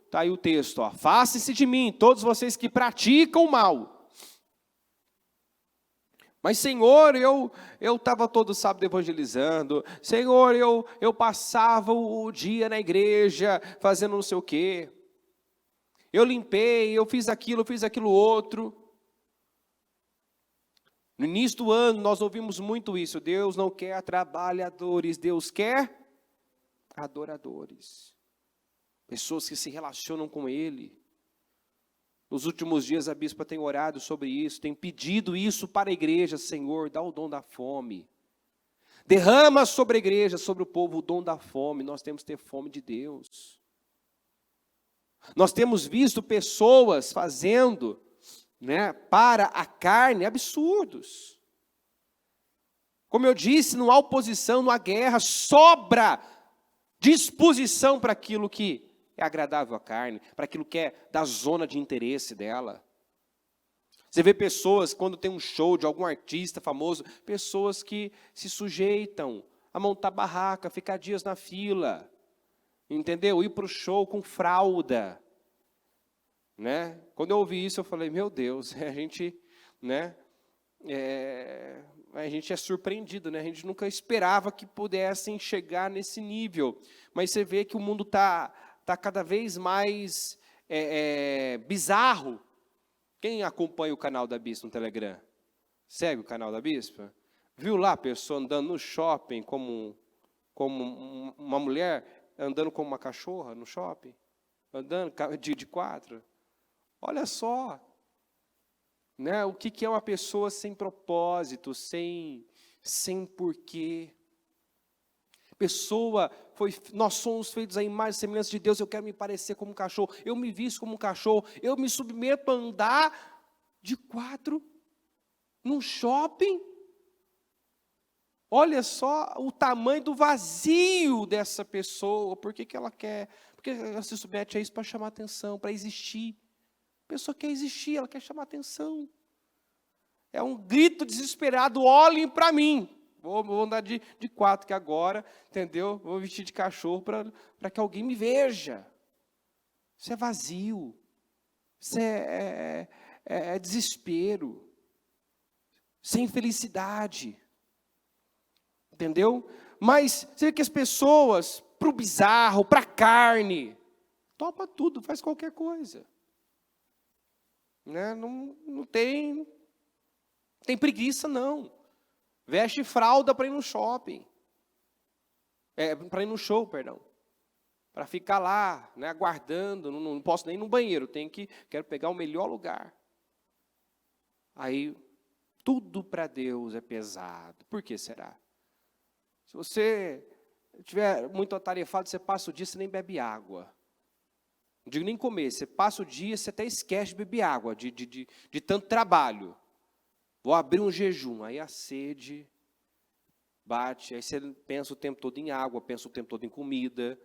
Está aí o texto, afastem-se de mim, todos vocês que praticam o mal. Mas, Senhor, eu estava todo sábado evangelizando. Senhor, eu passava o dia na igreja, fazendo não sei o quê. Eu limpei, eu fiz aquilo outro. No início do ano, nós ouvimos muito isso. Deus não quer trabalhadores, Deus quer adoradores. Pessoas que se relacionam com Ele. Nos últimos dias a bispa tem orado sobre isso, tem pedido isso para a igreja. Senhor, dá o dom da fome. Derrama sobre a igreja, sobre o povo, o dom da fome. Nós temos que ter fome de Deus. Nós temos visto pessoas fazendo, né, para a carne absurdos. Como eu disse, não há oposição, não há guerra, sobra disposição para aquilo que é agradável à carne, para aquilo que é da zona de interesse dela. Você vê pessoas, quando tem um show de algum artista famoso, pessoas que se sujeitam a montar barraca, ficar dias na fila, entendeu? Ir para o show com fralda, né? Quando eu ouvi isso, eu falei, meu Deus, a gente, né, a gente é surpreendido, né? A gente nunca esperava que pudessem chegar nesse nível. Mas você vê que o mundo está cada vez mais bizarro. Quem acompanha o canal da Bispa no Telegram? Segue o canal da Bispa? Viu lá a pessoa andando no shopping como uma mulher andando como uma cachorra no shopping? Andando de quatro? Olha só. Né? O que é uma pessoa sem propósito, sem porquê. Nós somos feitos à imagem e semelhança de Deus, eu quero me parecer como um cachorro, eu me visto como um cachorro, eu me submeto a andar de quatro num shopping. Olha só o tamanho do vazio dessa pessoa. Por que ela quer? Porque ela se submete a isso para chamar atenção, para existir. A pessoa quer existir, ela quer chamar atenção. É um grito desesperado, olhem para mim. Vou andar de 4, que agora, entendeu? Vou vestir de cachorro para que alguém me veja. Isso é vazio. Isso é desespero. Sem felicidade. Entendeu? Mas você vê que as pessoas, para o bizarro, para a carne, topa tudo, faz qualquer coisa. Né? Não tem preguiça, não. Veste fralda para ir no shopping. Para ir no show, perdão. Para ficar lá, né, aguardando, não posso nem ir no banheiro, quero pegar o melhor lugar. Aí, tudo para Deus é pesado. Por que será? Se você estiver muito atarefado, você passa o dia, você nem bebe água. Não digo nem comer, você passa o dia, você até esquece de beber água, de tanto trabalho. Vou abrir um jejum, aí a sede bate, aí você pensa o tempo todo em água, pensa o tempo todo em comida,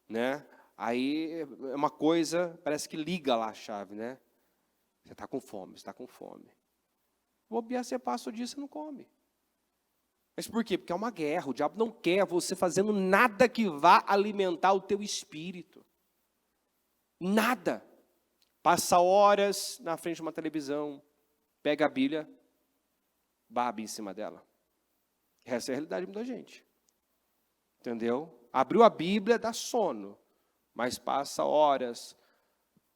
né? Aí é uma coisa, parece que liga lá a chave, né? Você está com fome, você está com fome. Bobear, você passa o dia, você não come. Mas por quê? Porque é uma guerra, o diabo não quer você fazendo nada que vá alimentar o teu espírito. Nada. Passa horas na frente de uma televisão, pega a Bíblia, babe em cima dela. Essa é a realidade de muita gente. Entendeu? Abriu a Bíblia, dá sono, mas passa horas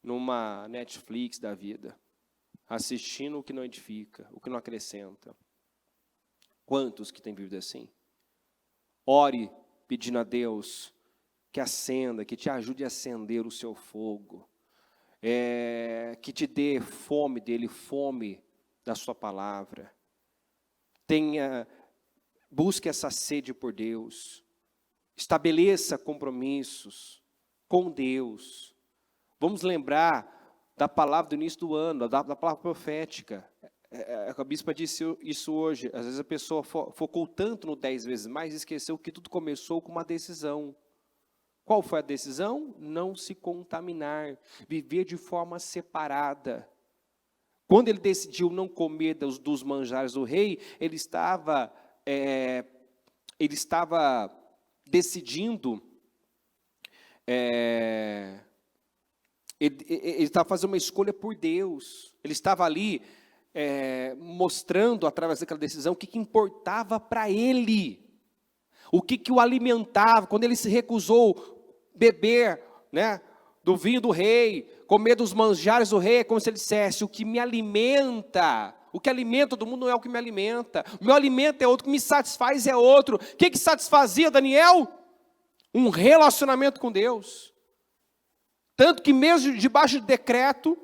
numa Netflix da vida, assistindo o que não edifica, o que não acrescenta. Quantos que têm vivido assim? Ore pedindo a Deus que acenda, que te ajude a acender o seu fogo, que te dê fome dele, fome da sua palavra. Busque essa sede por Deus. Estabeleça compromissos com Deus. Vamos lembrar da palavra do início do ano, da palavra profética. A bispa disse isso hoje. Às vezes a pessoa focou tanto no 10 vezes mais e esqueceu que tudo começou com uma decisão. Qual foi a decisão? Não se contaminar, viver de forma separada. Quando ele decidiu não comer dos manjares do rei, ele estava decidindo, ele estava fazendo uma escolha por Deus. Ele estava ali mostrando, através daquela decisão, o que importava para ele. O que o alimentava. Quando ele se recusou beber, né, do vinho do rei, comer dos manjares do rei, é como se ele dissesse: o que me alimenta, o que alimenta do mundo não é o que me alimenta. O meu alimento é outro, o que me satisfaz é outro. O que satisfazia Daniel? Um relacionamento com Deus. Tanto que mesmo debaixo de decreto,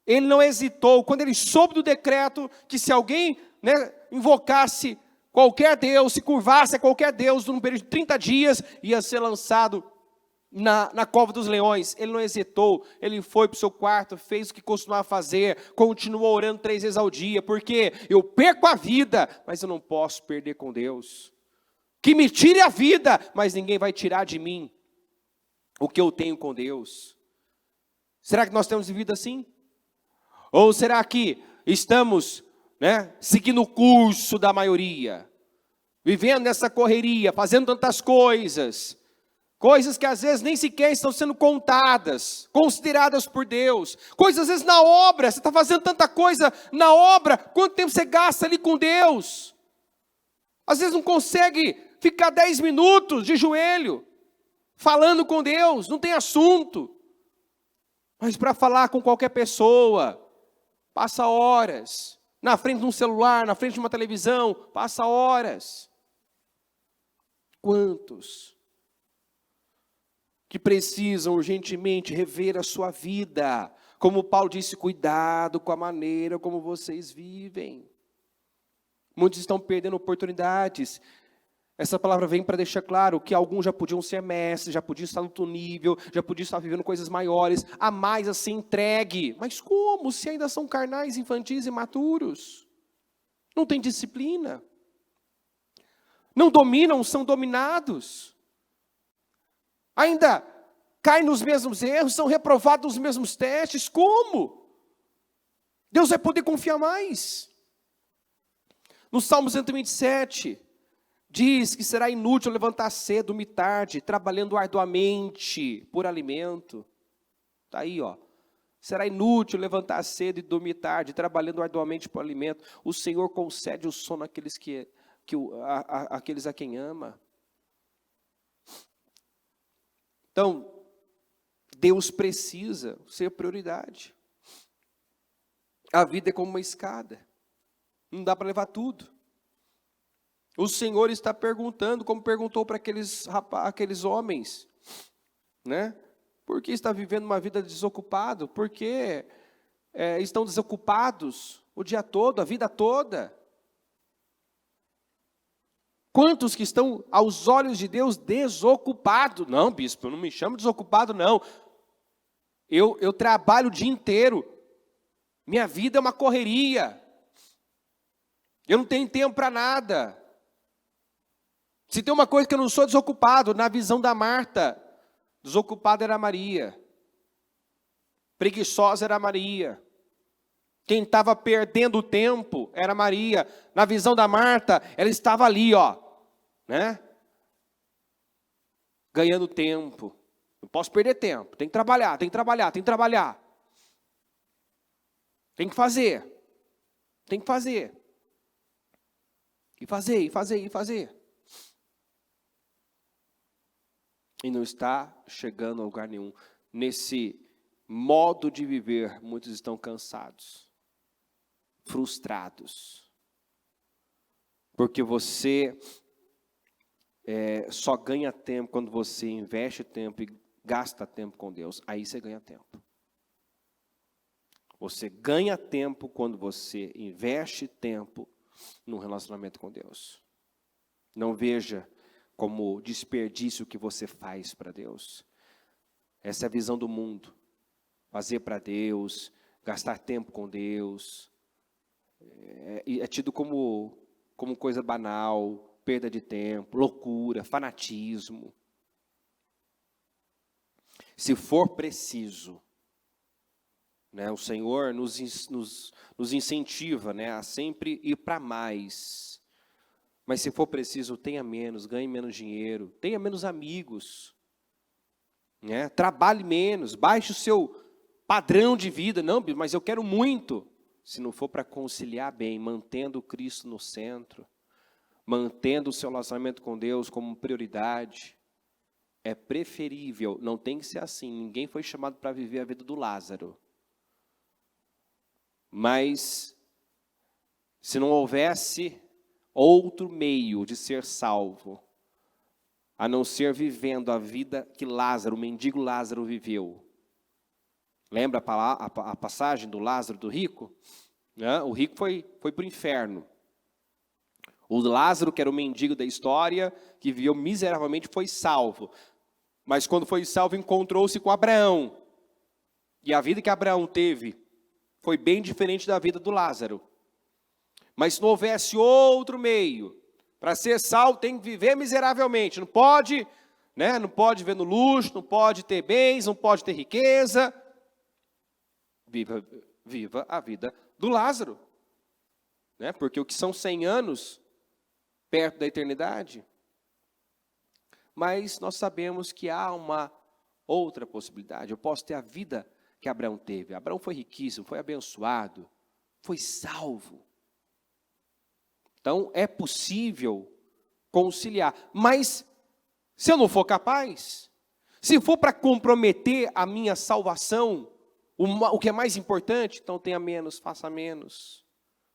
ele não hesitou. Quando ele soube do decreto, que se alguém, né, invocasse qualquer Deus, se curvasse a qualquer Deus, num período de 30 dias, ia ser lançado na cova dos leões. Ele não hesitou, ele foi para o seu quarto, fez o que costumava fazer, continuou orando 3 vezes ao dia, porque eu perco a vida, mas eu não posso perder com Deus. Que me tire a vida, mas ninguém vai tirar de mim o que eu tenho com Deus. Será que nós temos vivido assim? Ou será que estamos, né, seguindo o curso da maioria, vivendo nessa correria, fazendo tantas coisas que às vezes nem sequer estão sendo contadas, consideradas por Deus, coisas às vezes na obra, você está fazendo tanta coisa na obra, quanto tempo você gasta ali com Deus? Às vezes não consegue ficar 10 minutos de joelho, falando com Deus, não tem assunto, mas para falar com qualquer pessoa, passa horas, na frente de um celular, na frente de uma televisão, passa horas. Quantos que precisam urgentemente rever a sua vida? Como Paulo disse, cuidado com a maneira como vocês vivem. Muitos estão perdendo oportunidades. Essa palavra vem para deixar claro que alguns já podiam ser mestres, já podiam estar no outro nível, já podiam estar vivendo coisas maiores, a mais a ser entregue. Mas como? Se ainda são carnais, infantis e imaturos. Não tem disciplina. Não dominam, são dominados. Ainda caem nos mesmos erros, são reprovados nos mesmos testes. Como? Deus vai poder confiar mais. No Salmo 127, diz que será inútil levantar cedo, dormir tarde, trabalhando arduamente por alimento. Está aí, ó. Será inútil levantar cedo e dormir tarde, trabalhando arduamente por alimento. O Senhor concede o sono àqueles àqueles a quem ama. Então, Deus precisa ser prioridade. A vida é como uma escada. Não dá para levar tudo. O Senhor está perguntando, como perguntou para aqueles homens, né? Por que está vivendo uma vida desocupado? Por que estão desocupados o dia todo, a vida toda? Quantos que estão, aos olhos de Deus, desocupados? Não, bispo, eu não me chamo desocupado, não. Eu trabalho o dia inteiro. Minha vida é uma correria. Eu não tenho tempo para nada. Se tem uma coisa que eu não sou desocupado, na visão da Marta, desocupada era Maria. Preguiçosa era Maria. Quem estava perdendo o tempo era Maria. Na visão da Marta, ela estava ali, ó, né? Ganhando tempo. Não posso perder tempo. Tem que trabalhar, tem que trabalhar, tem que trabalhar. Tem que fazer. Tem que fazer. E fazer, e fazer, e fazer. E não está chegando a lugar nenhum. Nesse modo de viver, muitos estão cansados, frustrados. Porque você só ganha tempo quando você investe tempo e gasta tempo com Deus. Aí você ganha tempo. Você ganha tempo quando você investe tempo num relacionamento com Deus. Não veja como desperdício que você faz para Deus. Essa é a visão do mundo. Fazer para Deus, gastar tempo com Deus. É tido como coisa banal, perda de tempo, loucura, fanatismo. Se for preciso, né, o Senhor nos incentiva, né, a sempre ir para mais. Mas se for preciso, tenha menos, ganhe menos dinheiro, tenha menos amigos, né, trabalhe menos, baixe o seu padrão de vida. Não, mas eu quero muito. Se não for para conciliar bem, mantendo Cristo no centro, mantendo o seu relacionamento com Deus como prioridade, é preferível. Não tem que ser assim. Ninguém foi chamado para viver a vida do Lázaro. Mas, se não houvesse outro meio de ser salvo, a não ser vivendo a vida que Lázaro, o mendigo Lázaro, viveu. Lembra a passagem do Lázaro do rico? O rico foi para o inferno. O Lázaro, que era o mendigo da história, que viveu miseravelmente, foi salvo. Mas quando foi salvo, encontrou-se com Abraão. E a vida que Abraão teve foi bem diferente da vida do Lázaro. Mas se não houvesse outro meio, para ser salvo tem que viver miseravelmente. Não pode, né? Não pode viver no luxo, não pode ter bens, não pode ter riqueza. Viva a vida do Lázaro. Né? Porque o que são 100 anos perto da eternidade. Mas nós sabemos que há uma outra possibilidade. Eu posso ter a vida que Abraão teve. Abraão foi riquíssimo, foi abençoado, foi salvo. Então, é possível conciliar. Mas, se eu não for capaz, se for para comprometer a minha salvação, o que é mais importante, então tenha menos, faça menos.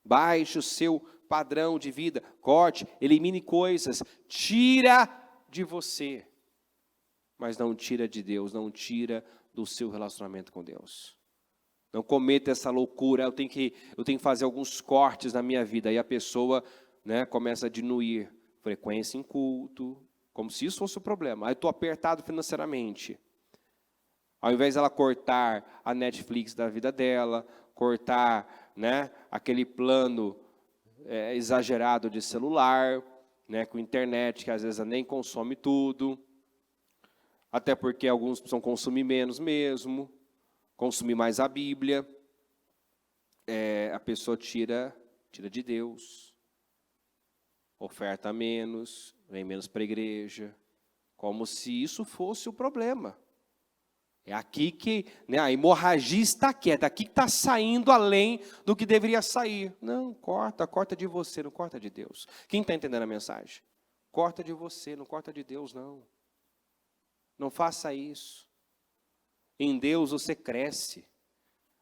Baixe o seu padrão de vida, corte, elimine coisas, tira de você. Mas não tira de Deus, não tira do seu relacionamento com Deus. Não cometa essa loucura, eu tenho que fazer alguns cortes na minha vida. Aí a pessoa, né, começa a diminuir frequência em culto, como se isso fosse o problema. Aí estou apertado financeiramente. Ao invés dela cortar a Netflix da vida dela, cortar, né, aquele plano exagerado de celular, né, com internet, que às vezes ela nem consome tudo. Até porque alguns precisam consumir menos mesmo, consumir mais a Bíblia. a pessoa tira de Deus, oferta menos, vem menos para a igreja, como se isso fosse o problema. É aqui que, né, a hemorragia está quieta, aqui que está saindo além do que deveria sair. Não, corta de você, não corta de Deus. Quem está entendendo a mensagem? Corta de você, não corta de Deus, não. Não faça isso. Em Deus você cresce.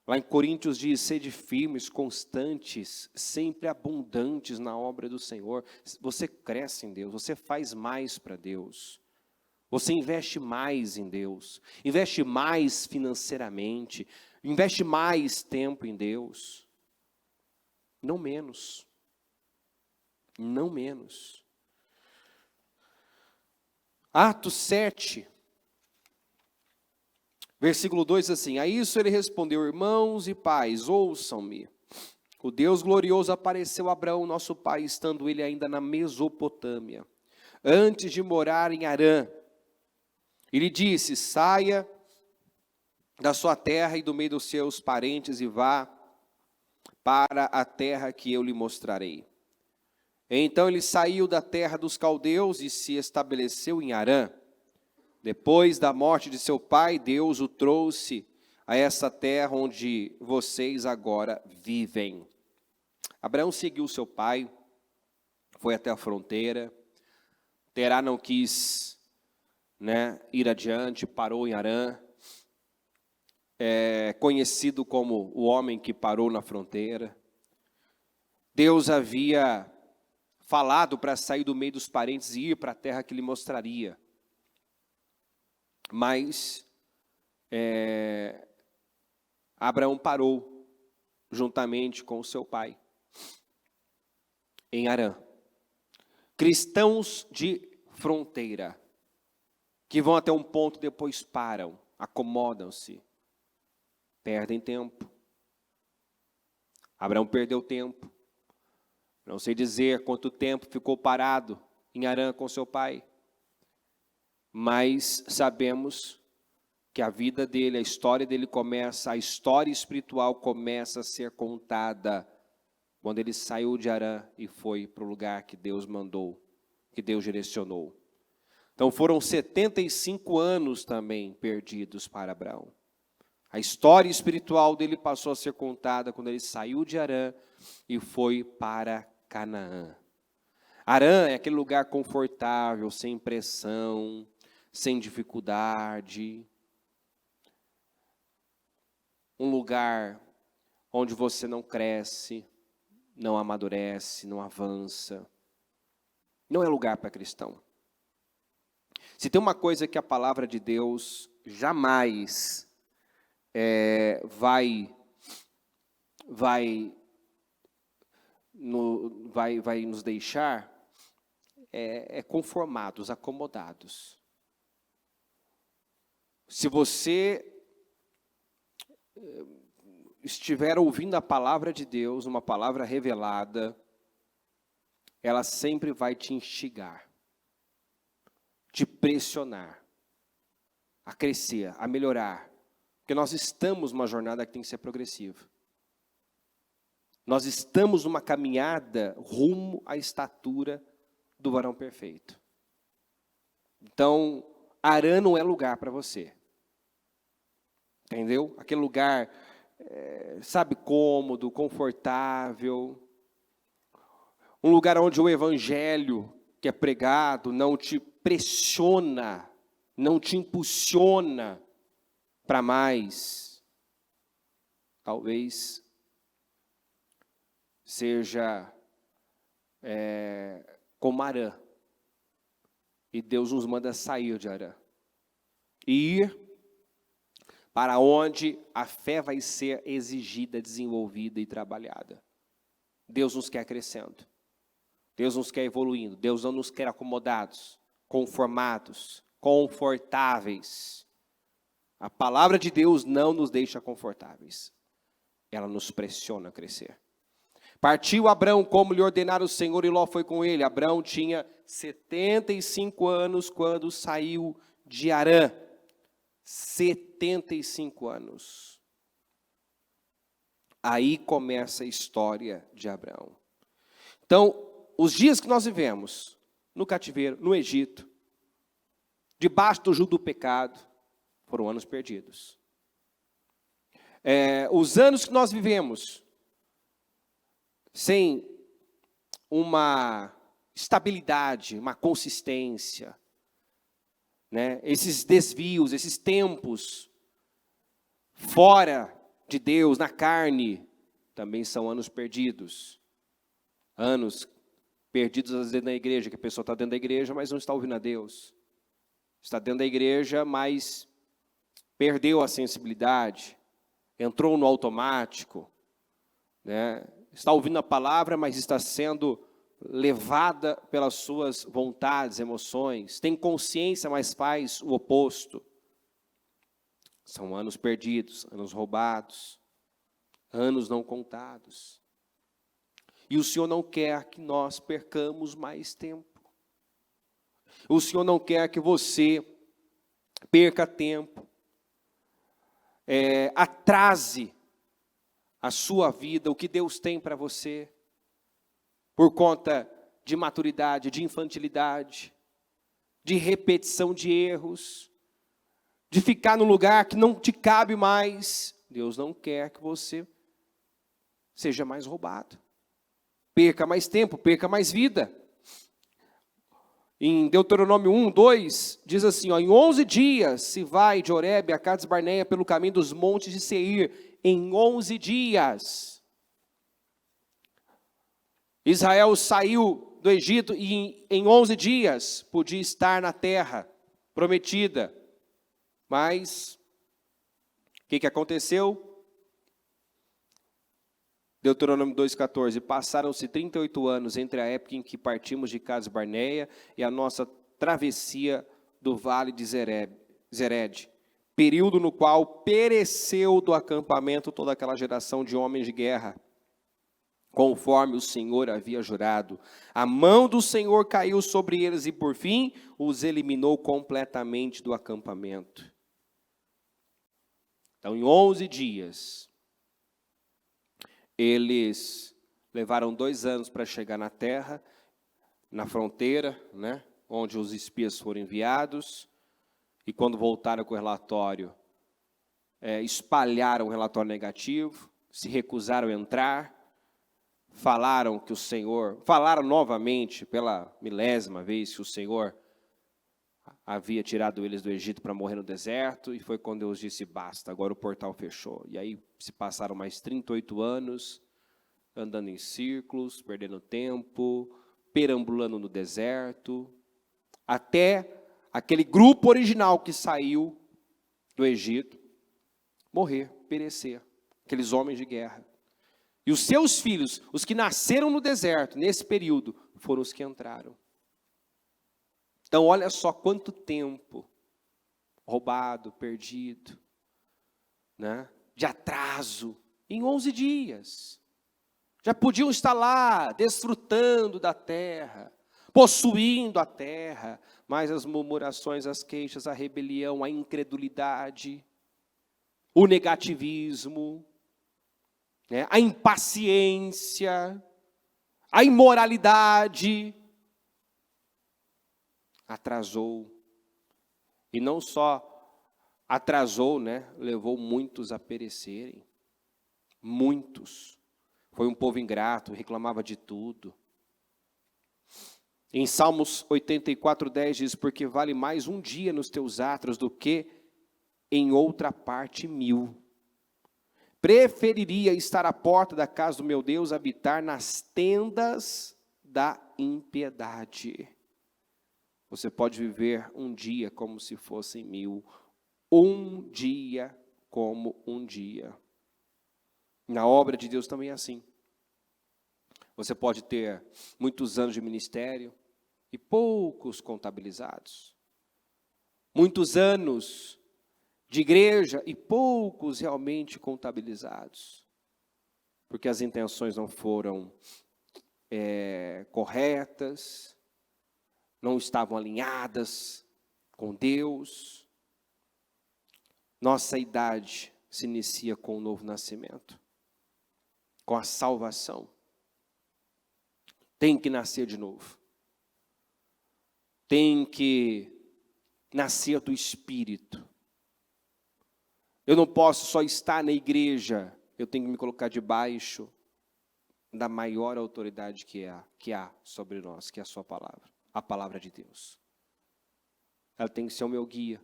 Lá em Coríntios diz, sede firmes, constantes, sempre abundantes na obra do Senhor. Você cresce em Deus, você faz mais para Deus. Você investe mais em Deus, investe mais financeiramente, investe mais tempo em Deus. Não menos. Não menos. Atos 7, versículo 2 assim, a isso ele respondeu, irmãos e pais, ouçam-me. O Deus glorioso apareceu a Abraão, nosso pai, estando ele ainda na Mesopotâmia, antes de morar em Harã. Ele disse, saia da sua terra e do meio dos seus parentes e vá para a terra que eu lhe mostrarei. Então ele saiu da terra dos caldeus e se estabeleceu em Harã. Depois da morte de seu pai, Deus o trouxe a essa terra onde vocês agora vivem. Abraão seguiu seu pai, foi até a fronteira. Terá não quis, ir adiante, parou em Harã. É conhecido como o homem que parou na fronteira. Deus havia falado para sair do meio dos parentes e ir para a terra que lhe mostraria. Mas Abraão parou juntamente com o seu pai em Harã. Cristãos de fronteira que vão até um ponto, depois param, acomodam-se, perdem tempo. Abraão perdeu tempo. Não sei dizer quanto tempo ficou parado em Harã com seu pai. Mas sabemos que a vida dele, a história dele começa, a história espiritual começa a ser contada quando ele saiu de Harã e foi para o lugar que Deus mandou, que Deus direcionou. Então foram 75 anos também perdidos para Abraão. A história espiritual dele passou a ser contada quando ele saiu de Harã e foi para Canaã. Harã é aquele lugar confortável, sem pressão, sem dificuldade. Um lugar onde você não cresce, não amadurece, não avança. Não é lugar para cristão. Se tem uma coisa que a palavra de Deus jamais vai nos deixar conformados, acomodados. Se você estiver ouvindo a palavra de Deus, uma palavra revelada, ela sempre vai te instigar, te pressionar, a crescer, a melhorar. Porque nós estamos numa jornada que tem que ser progressiva. Nós estamos numa caminhada rumo à estatura do varão perfeito. Então, Harã não é lugar para você. Entendeu? Aquele lugar, cômodo, confortável. Um lugar onde o evangelho que é pregado não te pressiona, não te impulsiona para mais. Talvez seja como Harã. E Deus nos manda sair de Harã. E ir para onde a fé vai ser exigida, desenvolvida e trabalhada. Deus nos quer crescendo. Deus nos quer evoluindo. Deus não nos quer acomodados, conformados, confortáveis. A palavra de Deus não nos deixa confortáveis. Ela nos pressiona a crescer. Partiu Abrão como lhe ordenara o Senhor e Ló foi com ele. Abrão tinha 75 anos quando saiu de Harã. 75 anos. Aí começa a história de Abraão. Então, os dias que nós vivemos no cativeiro, no Egito, debaixo do jugo do pecado, foram anos perdidos. Os anos que nós vivemos sem uma estabilidade, uma consistência, né? Esses desvios, esses tempos fora de Deus, na carne, também são anos perdidos. Anos perdidos às vezes na igreja, que a pessoa está dentro da igreja, mas não está ouvindo a Deus. Está dentro da igreja, mas perdeu a sensibilidade, entrou no automático, né? Está ouvindo a palavra, mas está sendo levada pelas suas vontades, emoções. Tem consciência, mas faz o oposto. São anos perdidos, anos roubados, anos não contados. E o Senhor não quer que nós percamos mais tempo. O Senhor não quer que você perca tempo, atrase a sua vida, o que Deus tem para você, por conta de maturidade, de infantilidade, de repetição de erros, de ficar no lugar que não te cabe mais. Deus não quer que você seja mais roubado, perca mais tempo, perca mais vida. Em Deuteronômio 1, 2, diz assim, em 11 dias se vai de Horebe a Cades Barneia pelo caminho dos montes de Seir, em 11 dias. Israel saiu do Egito e em 11 dias podia estar na terra prometida. Mas, o que aconteceu? Deuteronômio 2,14, passaram-se 38 anos entre a época em que partimos de Cades Barneia e a nossa travessia do vale de Zered, período no qual pereceu do acampamento toda aquela geração de homens de guerra, conforme o Senhor havia jurado. A mão do Senhor caiu sobre eles e, por fim, os eliminou completamente do acampamento. Então, em 11 dias... eles levaram 2 anos para chegar na terra, na fronteira, né, onde os espias foram enviados, e quando voltaram com o relatório, espalharam o relatório negativo, se recusaram a entrar, falaram novamente, pela 1000ª vez, que o Senhor havia tirado eles do Egito para morrer no deserto, e foi quando Deus disse, basta, agora o portal fechou. E aí se passaram mais 38 anos, andando em círculos, perdendo tempo, perambulando no deserto, até aquele grupo original que saiu do Egito, morrer, perecer, aqueles homens de guerra. E os seus filhos, os que nasceram no deserto, nesse período, foram os que entraram. Então, olha só quanto tempo roubado, perdido, né? De atraso, em 11 dias. Já podiam estar lá, desfrutando da terra, possuindo a terra, mas as murmurações, as queixas, a rebelião, a incredulidade, o negativismo, né? A impaciência, a imoralidade, atrasou, e não só atrasou, né, levou muitos a perecerem, muitos. Foi um povo ingrato, reclamava de tudo. Em Salmos 84:10 diz, porque vale mais um dia nos teus átrios do que em outra parte 1000. Preferiria estar à porta da casa do meu Deus, habitar nas tendas da impiedade. Você pode viver um dia como se fossem 1000, um dia como um dia. Na obra de Deus também é assim. Você pode ter muitos anos de ministério e poucos contabilizados. Muitos anos de igreja e poucos realmente contabilizados. Porque as intenções não foram corretas, não estavam alinhadas com Deus. Nossa idade se inicia com o novo nascimento. com a salvação. Tem que nascer de novo. Tem que nascer do Espírito. Eu não posso só estar na igreja, eu tenho que me colocar debaixo da maior autoridade que há sobre nós, que é a sua palavra, a palavra de Deus. Ela tem que ser o meu guia,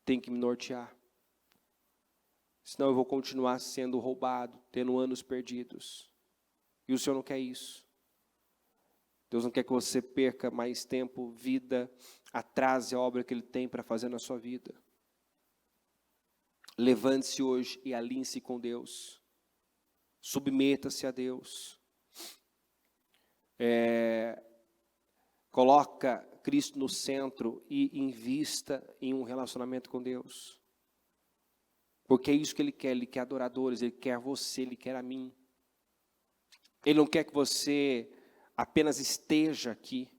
tem que me nortear. Senão eu vou continuar sendo roubado, tendo anos perdidos. E o Senhor não quer isso. Deus não quer que você perca mais tempo, vida, atrase a obra que Ele tem para fazer na sua vida. Levante-se hoje e alinhe-se com Deus. Submeta-se a Deus. Coloca Cristo no centro e invista em um relacionamento com Deus. Porque é isso que Ele quer adoradores, Ele quer você, Ele quer a mim. Ele não quer que você apenas esteja aqui.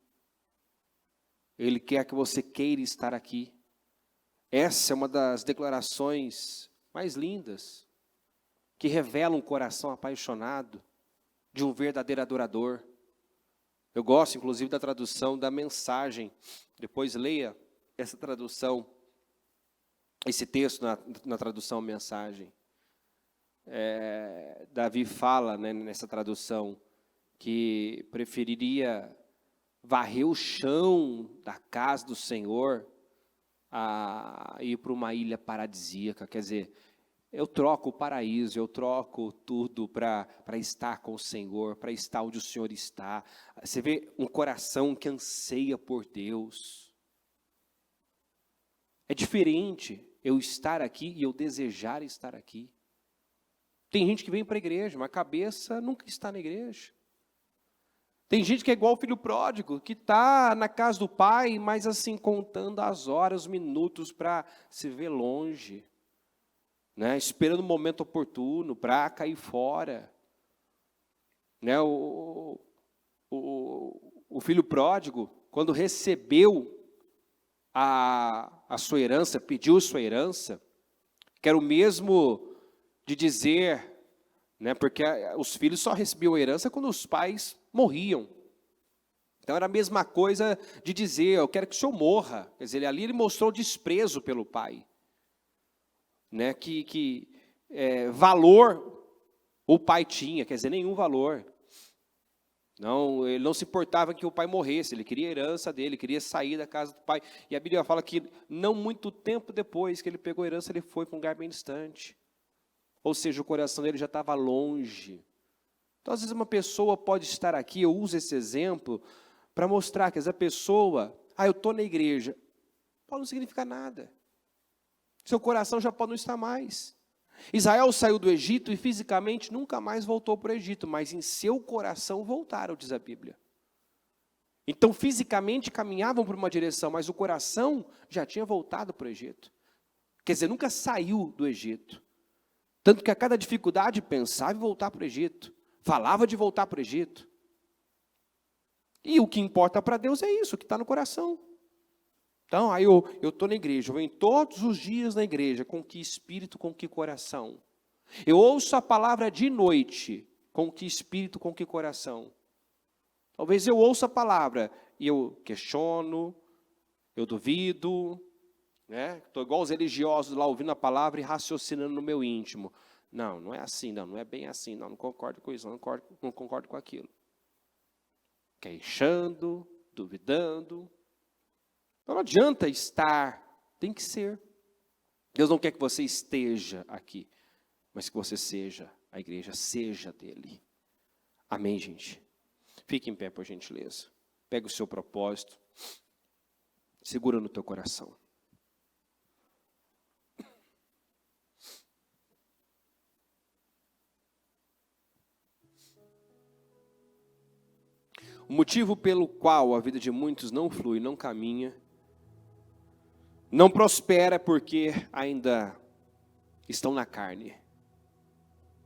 Ele quer que você queira estar aqui. Essa é uma das declarações mais lindas, que revela um coração apaixonado de um verdadeiro adorador. Eu gosto, inclusive, da tradução da Mensagem. Depois leia essa tradução, esse texto na tradução Mensagem. Davi fala, né, nessa tradução, que preferiria varrer o chão da casa do Senhor a ir para uma ilha paradisíaca. Quer dizer, eu troco o paraíso, eu troco tudo para estar com o Senhor, para estar onde o Senhor está. Você vê um coração que anseia por Deus. É diferente eu estar aqui e eu desejar estar aqui. Tem gente que vem para a igreja, mas a cabeça nunca está na igreja. Tem gente que é igual o filho pródigo, que está na casa do pai, mas assim, contando as horas, os minutos para se ver longe, né? Esperando o momento oportuno para cair fora. Né? O filho pródigo, quando recebeu a sua herança, pediu sua herança, que era o mesmo de dizer, né, porque os filhos só recebiam a herança quando os pais morriam. Então era a mesma coisa de dizer, eu quero que o senhor morra. Quer dizer, ali ele mostrou desprezo pelo pai. Né, que valor o pai tinha, quer dizer, nenhum valor. Não, ele não se importava que o pai morresse, ele queria a herança dele, queria sair da casa do pai. E a Bíblia fala que não muito tempo depois que ele pegou a herança, ele foi para um lugar bem distante. Ou seja, o coração dele já estava longe. Então, às vezes, uma pessoa pode estar aqui, eu uso esse exemplo para mostrar que essa pessoa, eu estou na igreja, pode não significar nada. Seu coração já pode não estar mais. Israel saiu do Egito e fisicamente nunca mais voltou para o Egito, mas em seu coração voltaram, diz a Bíblia. Então, fisicamente caminhavam para uma direção, mas o coração já tinha voltado para o Egito. Quer dizer, nunca saiu do Egito. Tanto que a cada dificuldade pensava em voltar para o Egito. Falava de voltar para o Egito. E o que importa para Deus é isso, o que está no coração. Então, aí eu estou na igreja, eu venho todos os dias na igreja, com que espírito, com que coração? Eu ouço a palavra de noite, com que espírito, com que coração? Talvez eu ouça a palavra e eu questiono, eu duvido, né? Estou igual os religiosos lá ouvindo a palavra e raciocinando no meu íntimo. Não, não é assim, não é bem assim, não concordo com isso, não concordo com aquilo. Queixando, duvidando. Então não adianta estar, tem que ser. Deus não quer que você esteja aqui, mas que você seja a igreja, seja dele. Amém, gente? Fique em pé, por gentileza. Pega o seu propósito, segura no teu coração. O motivo pelo qual a vida de muitos não flui, não caminha, não prospera porque ainda estão na carne.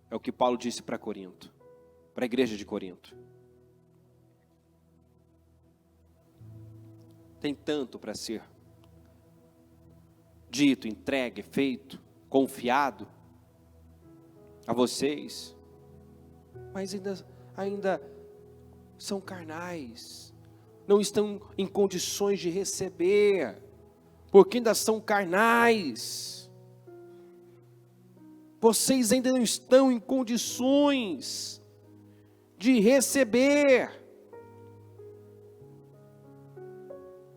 É o que Paulo disse para Corinto, para a igreja de Corinto. Tem tanto para ser dito, entregue, feito, confiado a vocês. mas ainda são carnais, não estão em condições de receber, porque ainda são carnais. Vocês ainda não estão em condições de receber,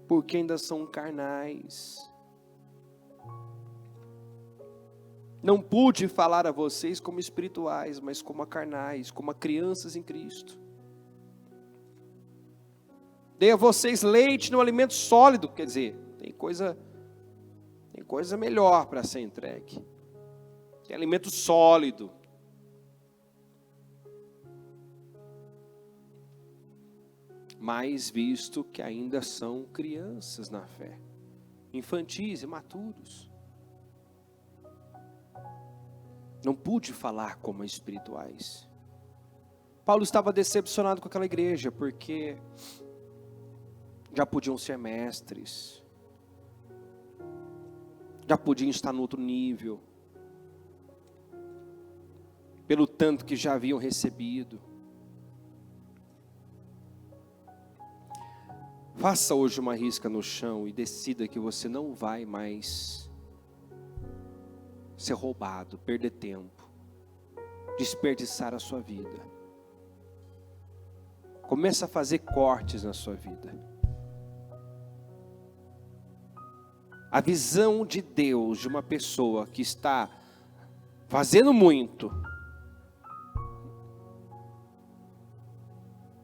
porque ainda são carnais. Não pude falar a vocês como espirituais, mas como a carnais, como a crianças em Cristo. Dei a vocês leite no alimento sólido, quer dizer, tem coisa melhor para ser entregue. Tem alimento sólido. Mas visto que ainda são crianças na fé, infantis, imaturos, não pude falar como espirituais. Paulo estava decepcionado com aquela igreja, porque já podiam ser mestres, já podiam estar no outro nível, pelo tanto que já haviam recebido. Faça hoje uma risca no chão e decida que você não vai mais ser roubado, perder tempo, desperdiçar a sua vida. Comece a fazer cortes na sua vida. A visão de Deus de uma pessoa que está fazendo muito,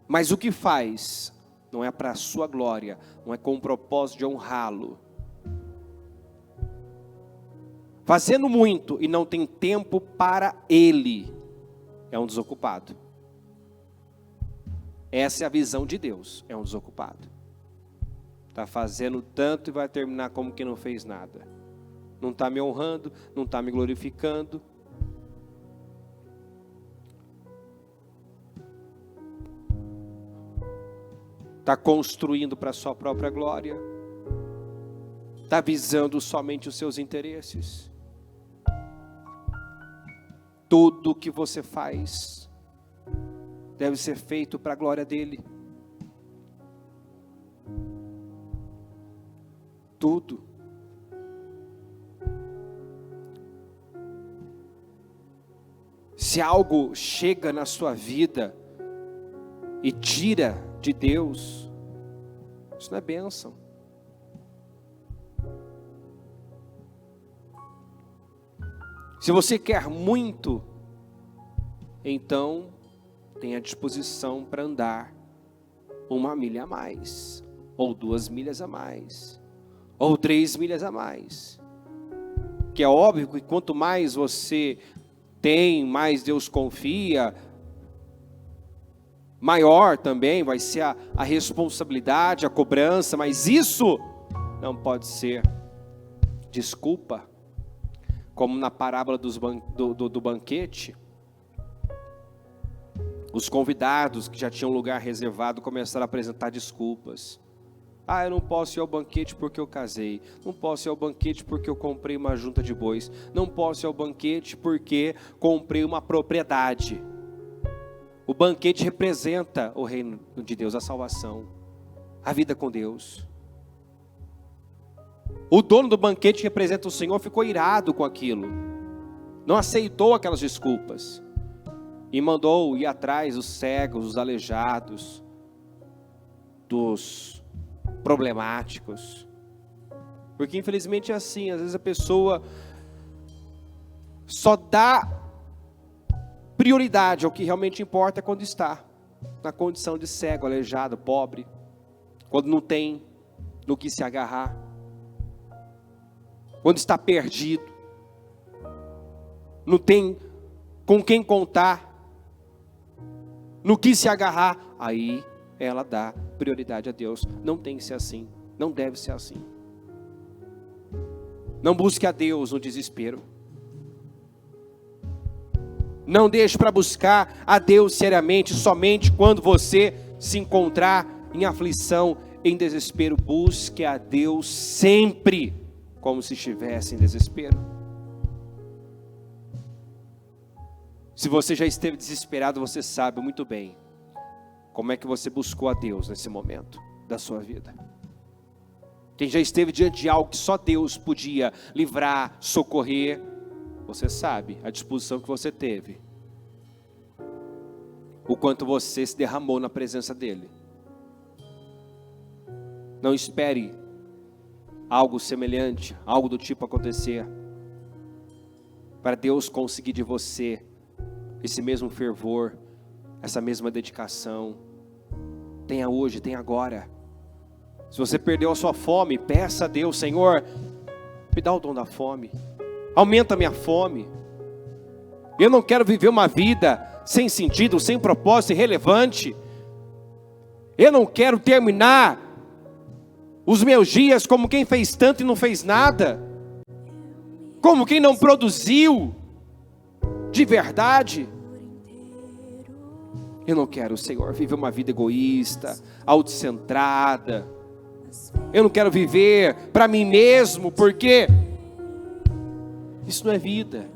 mas o que faz não é para a sua glória, não é com o propósito de honrá-lo. Fazendo muito e não tem tempo para Ele, é um desocupado. Essa é a visão de Deus, é um desocupado. Está fazendo tanto e vai terminar como que não fez nada. Não está me honrando, não está me glorificando. Está construindo para a sua própria glória. Está visando somente os seus interesses. Tudo que você faz deve ser feito para a glória dele. Tudo. Se algo chega na sua vida e tira de Deus, isso não é bênção. Se você quer muito, então tenha disposição para andar 1 milha a mais, ou 2 milhas a mais, ou 3 milhas a mais. Que é óbvio que quanto mais você tem, mais Deus confia, maior também vai ser a responsabilidade, a cobrança, mas isso não pode ser desculpa. Como na parábola do banquete, os convidados que já tinham lugar reservado começaram a apresentar desculpas. Eu não posso ir ao banquete porque eu casei. Não posso ir ao banquete porque eu comprei uma junta de bois. Não posso ir ao banquete porque comprei uma propriedade. O banquete representa o reino de Deus, a salvação, a vida com Deus. O dono do banquete, que representa o Senhor, ficou irado com aquilo. Não aceitou aquelas desculpas. E mandou ir atrás dos cegos, dos aleijados, dos problemáticos. Porque infelizmente é assim, às vezes a pessoa só dá prioridade ao que realmente importa quando está na condição de cego, aleijado, pobre. Quando não tem no que se agarrar. Quando está perdido, não tem com quem contar, no que se agarrar, aí ela dá prioridade a Deus. Não tem que ser assim, não deve ser assim. Não busque a Deus no desespero. Não deixe para buscar a Deus seriamente, somente quando você se encontrar em aflição, em desespero. Busque a Deus sempre, como se estivesse em desespero. Se você já esteve desesperado, você sabe muito bem como é que você buscou a Deus nesse momento da sua vida. Quem já esteve diante de algo que só Deus podia livrar, socorrer, você sabe a disposição que você teve, o quanto você se derramou na presença dEle. Não espere algo semelhante, algo do tipo acontecer, para Deus conseguir de você esse mesmo fervor, essa mesma dedicação. Tenha hoje, tenha agora. Se você perdeu a sua fome, peça a Deus: Senhor, me dá o dom da fome, aumenta a minha fome. Eu não quero viver uma vida sem sentido, sem propósito, irrelevante. Eu não quero terminar os meus dias como quem fez tanto e não fez nada, como quem não produziu de verdade. Eu não quero, Senhor, viver uma vida egoísta, autocentrada. Eu não quero viver para mim mesmo, porque isso não é vida.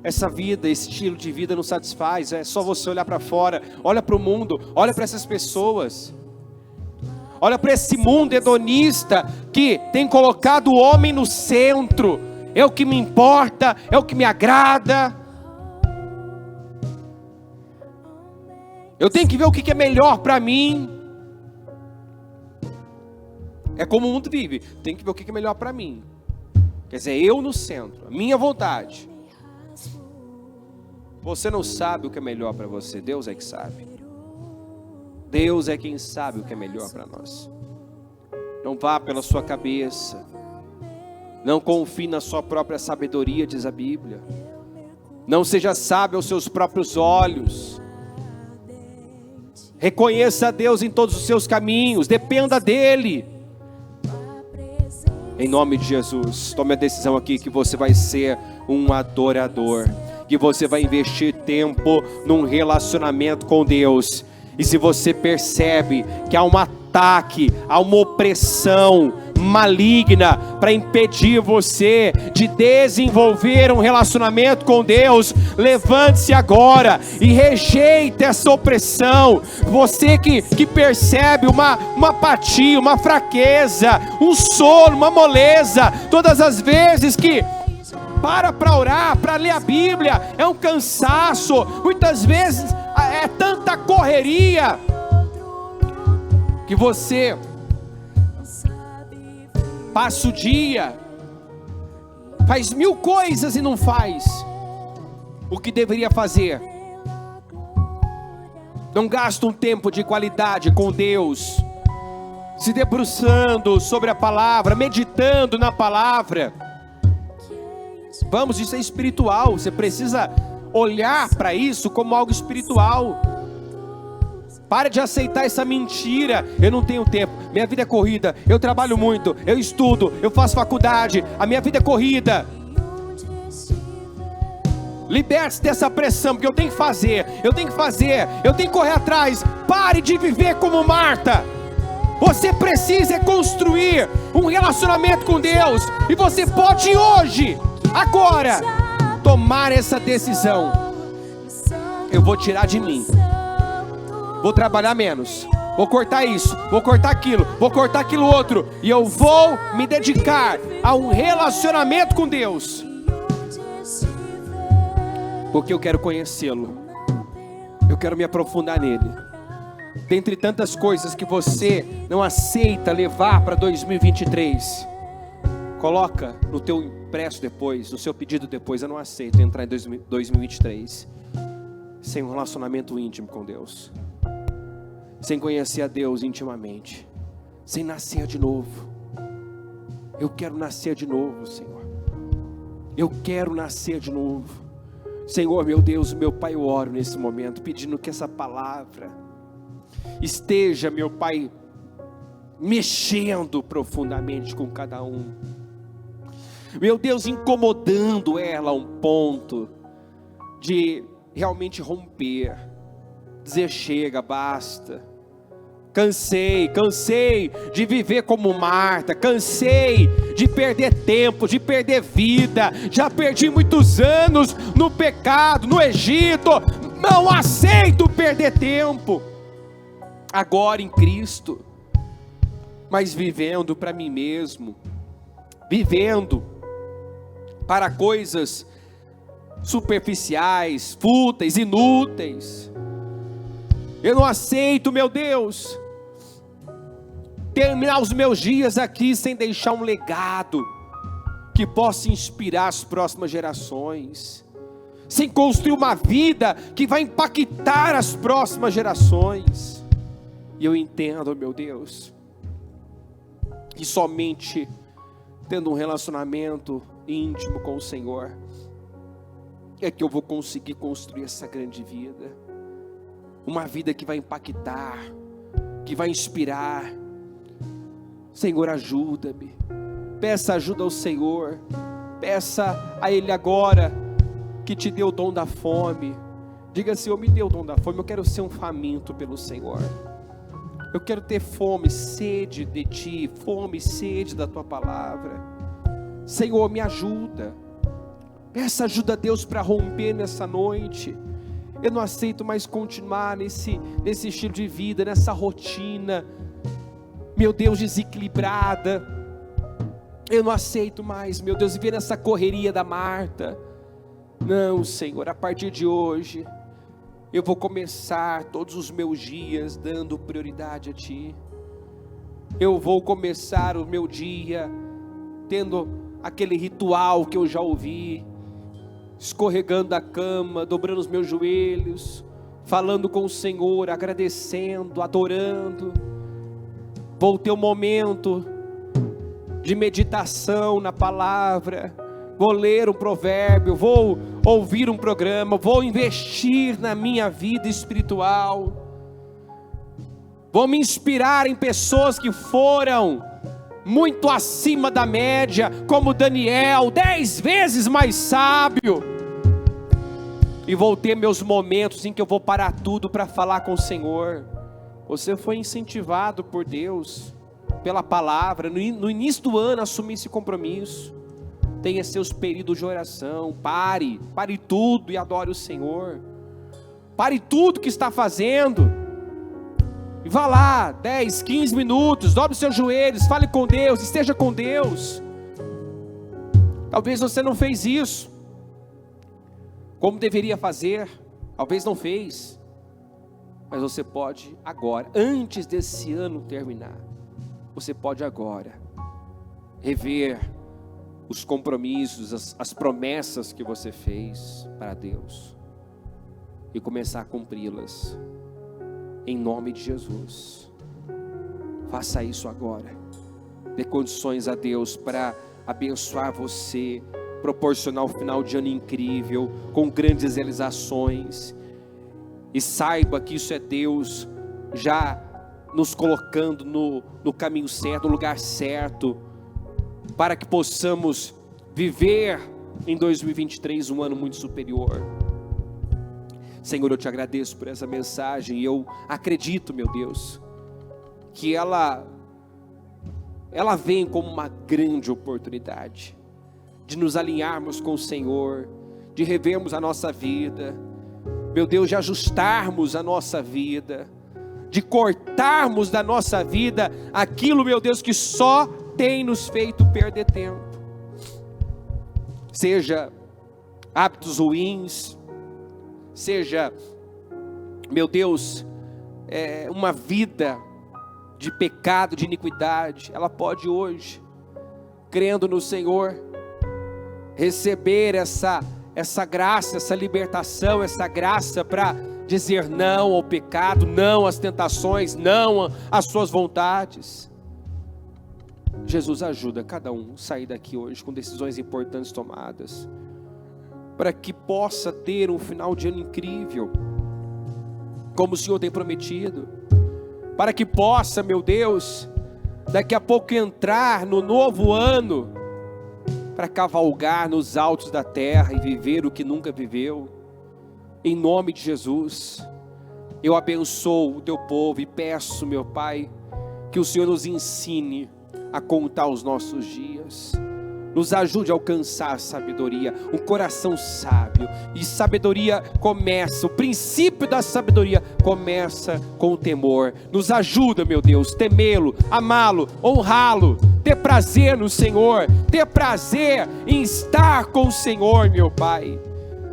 Essa vida, esse estilo de vida não satisfaz. É só você olhar para fora, olha para o mundo, olha para essas pessoas, olha para esse mundo hedonista que tem colocado o homem no centro. É o que me importa, é o que me agrada. Eu tenho que ver o que é melhor para mim. É como o mundo vive. Tem que ver o que é melhor para mim. Quer dizer, eu no centro, a minha vontade. Você não sabe o que é melhor para você. Deus é que sabe. Deus é quem sabe o que é melhor para nós. Não vá pela sua cabeça. Não confie na sua própria sabedoria, diz a Bíblia. Não seja sábio aos seus próprios olhos. Reconheça a Deus em todos os seus caminhos. Dependa dEle. Em nome de Jesus, tome a decisão aqui que você vai ser um adorador, que você vai investir tempo num relacionamento com Deus. E se você percebe que há um ataque, há uma opressão maligna para impedir você de desenvolver um relacionamento com Deus, levante-se agora e rejeite essa opressão. Você que percebe uma apatia, uma fraqueza, um sono, uma moleza, todas as vezes que para orar, para ler a Bíblia, é um cansaço, muitas vezes é tanta correria, que você passa o dia, faz 1000 coisas e não faz o que deveria fazer. Não gasta um tempo de qualidade com Deus, se debruçando sobre a palavra, meditando na palavra. Vamos, isso é espiritual. Você precisa olhar para isso como algo espiritual. Pare de aceitar essa mentira: eu não tenho tempo, minha vida é corrida, eu trabalho muito, eu estudo, eu faço faculdade, a minha vida é corrida. Liberte-se dessa pressão, porque eu tenho que fazer, eu tenho que correr atrás. Pare de viver como Marta. Você precisa construir um relacionamento com Deus, e você pode hoje, agora, tomar essa decisão. Eu vou tirar de mim, vou trabalhar menos, vou cortar isso, vou cortar aquilo outro, e eu vou me dedicar a um relacionamento com Deus, porque eu quero conhecê-lo, eu quero me aprofundar nele. Dentre tantas coisas que você não aceita levar para 2023, coloca no teu impresso depois, no seu pedido depois: eu não aceito entrar em 2023 sem um relacionamento íntimo com Deus, sem conhecer a Deus intimamente, sem nascer de novo. Eu quero nascer de novo, Senhor. Eu quero nascer de novo. Senhor, meu Deus, meu Pai, eu oro nesse momento, pedindo que essa palavra esteja, meu Pai, mexendo profundamente com cada um. Meu Deus, incomodando ela a um ponto de realmente romper, dizer: chega, basta. Cansei de viver como Marta, cansei de perder tempo, de perder vida, já perdi muitos anos no pecado, no Egito, não aceito perder tempo, agora em Cristo, mas vivendo para mim mesmo, vivendo para coisas superficiais, fúteis, inúteis. Eu não aceito, meu Deus, terminar os meus dias aqui sem deixar um legado que possa inspirar as próximas gerações, sem construir uma vida que vai impactar as próximas gerações. E eu entendo, meu Deus, que somente tendo um relacionamento íntimo com o Senhor é que eu vou conseguir construir essa grande vida, uma vida que vai impactar, que vai inspirar. Senhor, ajuda-me. Peça ajuda ao Senhor. Peça a Ele agora que te deu o dom da fome. Diga: Senhor, me deu o dom da fome. Eu quero ser um faminto pelo Senhor. Eu quero ter fome, sede de Ti, fome, sede da Tua palavra. Senhor, me ajuda. Peça ajuda a Deus para romper nessa noite. Eu não aceito mais continuar nesse estilo de vida, nessa rotina, meu Deus, desequilibrada. Eu não aceito mais, meu Deus, viver nessa correria da Marta. Não, Senhor, a partir de hoje eu vou começar todos os meus dias dando prioridade a Ti. Eu vou começar o meu dia tendo aquele ritual que eu já ouvi, escorregando da cama, dobrando os meus joelhos, falando com o Senhor, agradecendo, adorando. Vou ter um momento de meditação na palavra, vou ler um provérbio, vou ouvir um programa, vou investir na minha vida espiritual, vou me inspirar em pessoas que foram muito acima da média, como Daniel, 10 vezes mais sábio, e vou ter meus momentos em que eu vou parar tudo para falar com o Senhor. Você foi incentivado por Deus, pela palavra, no início do ano, assumir esse compromisso. Tenha seus períodos de oração, pare tudo e adore o Senhor. Pare tudo que está fazendo, e vá lá, 10, 15 minutos, dobre os seus joelhos, fale com Deus, esteja com Deus. Talvez você não fez isso como deveria fazer, talvez não fez, mas você pode agora, antes desse ano terminar, você pode agora rever os compromissos, as promessas que você fez para Deus e começar a cumpri-las, em nome de Jesus. Faça isso agora. Dê condições a Deus para abençoar você, proporcionar um final de ano incrível, com grandes realizações, e saiba que isso é Deus já nos colocando no caminho certo, no lugar certo, para que possamos viver em 2023 um ano muito superior. Senhor, eu te agradeço por essa mensagem, e eu acredito, meu Deus, que ela vem como uma grande oportunidade de nos alinharmos com o Senhor, de revermos a nossa vida, meu Deus, de ajustarmos a nossa vida, de cortarmos da nossa vida aquilo, meu Deus, que só tem nos feito perder tempo, seja hábitos ruins, seja, meu Deus, uma vida de pecado, de iniquidade. Ela pode hoje, crendo no Senhor, receber essa graça, essa libertação, essa graça para dizer não ao pecado, não às tentações, não às suas vontades. Jesus, ajuda cada um a sair daqui hoje com decisões importantes tomadas, para que possa ter um final de ano incrível, como o Senhor tem prometido, para que possa, meu Deus, daqui a pouco entrar no novo ano, para cavalgar nos altos da terra e viver o que nunca viveu, em nome de Jesus. eu abençoo o teu povo e peço, meu Pai, que o Senhor nos ensine a contar os nossos dias. Nos ajude a alcançar sabedoria, um coração sábio. E sabedoria começa, o princípio da sabedoria começa com o temor. Nos ajuda, meu Deus, temê-lo, amá-lo, honrá-lo, ter prazer no Senhor, ter prazer em estar com o Senhor, meu Pai.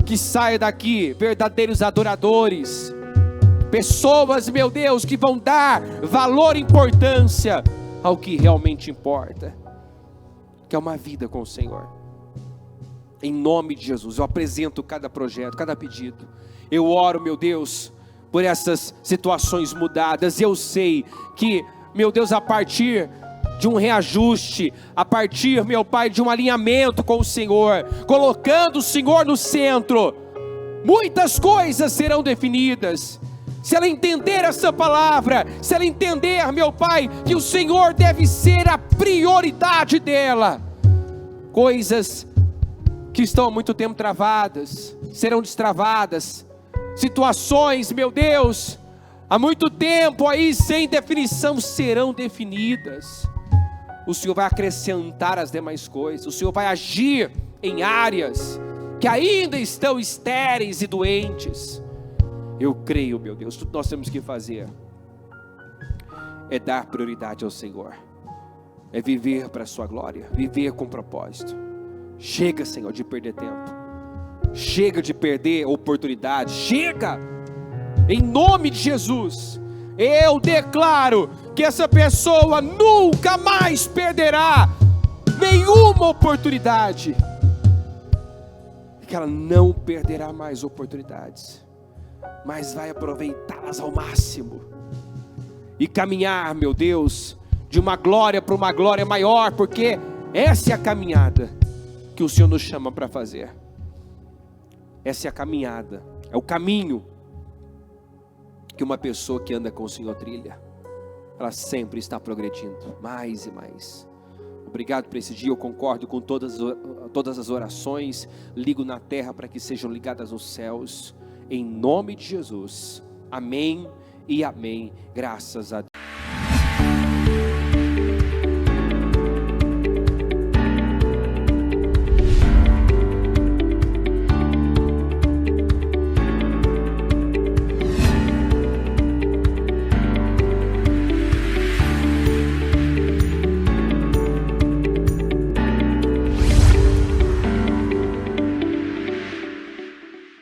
Que saia daqui verdadeiros adoradores, pessoas, meu Deus, que vão dar valor e importância ao que realmente importa, que é uma vida com o Senhor. Em nome de Jesus, eu apresento cada projeto, cada pedido. Eu oro, meu Deus, por essas situações mudadas. Eu sei que, meu Deus, a partir de um reajuste, a partir, meu Pai, de um alinhamento com o Senhor, colocando o Senhor no centro, muitas coisas serão definidas. Se ela entender essa palavra, se ela entender, meu Pai, que o Senhor deve ser a prioridade dela, coisas que estão há muito tempo travadas, serão destravadas. Situações, meu Deus, há muito tempo aí sem definição, serão definidas. O Senhor vai acrescentar as demais coisas. O Senhor vai agir em áreas que ainda estão estéreis e doentes. Eu creio, meu Deus, tudo que nós temos que fazer é dar prioridade ao Senhor, é viver para a sua glória, viver com propósito. Chega, Senhor, de perder tempo, chega de perder oportunidade, chega, em nome de Jesus. Eu declaro que essa pessoa nunca mais perderá nenhuma oportunidade, que ela não perderá mais oportunidades, mas vai aproveitá-las ao máximo e caminhar, meu Deus, de uma glória para uma glória maior, porque essa é a caminhada que o Senhor nos chama para fazer. Essa é a caminhada, é o caminho que uma pessoa que anda com o Senhor trilha. Ela sempre está progredindo mais e mais. Obrigado por esse dia. Eu concordo com todas as orações, ligo na terra para que sejam ligadas nos céus, em nome de Jesus, amém e amém, graças a Deus.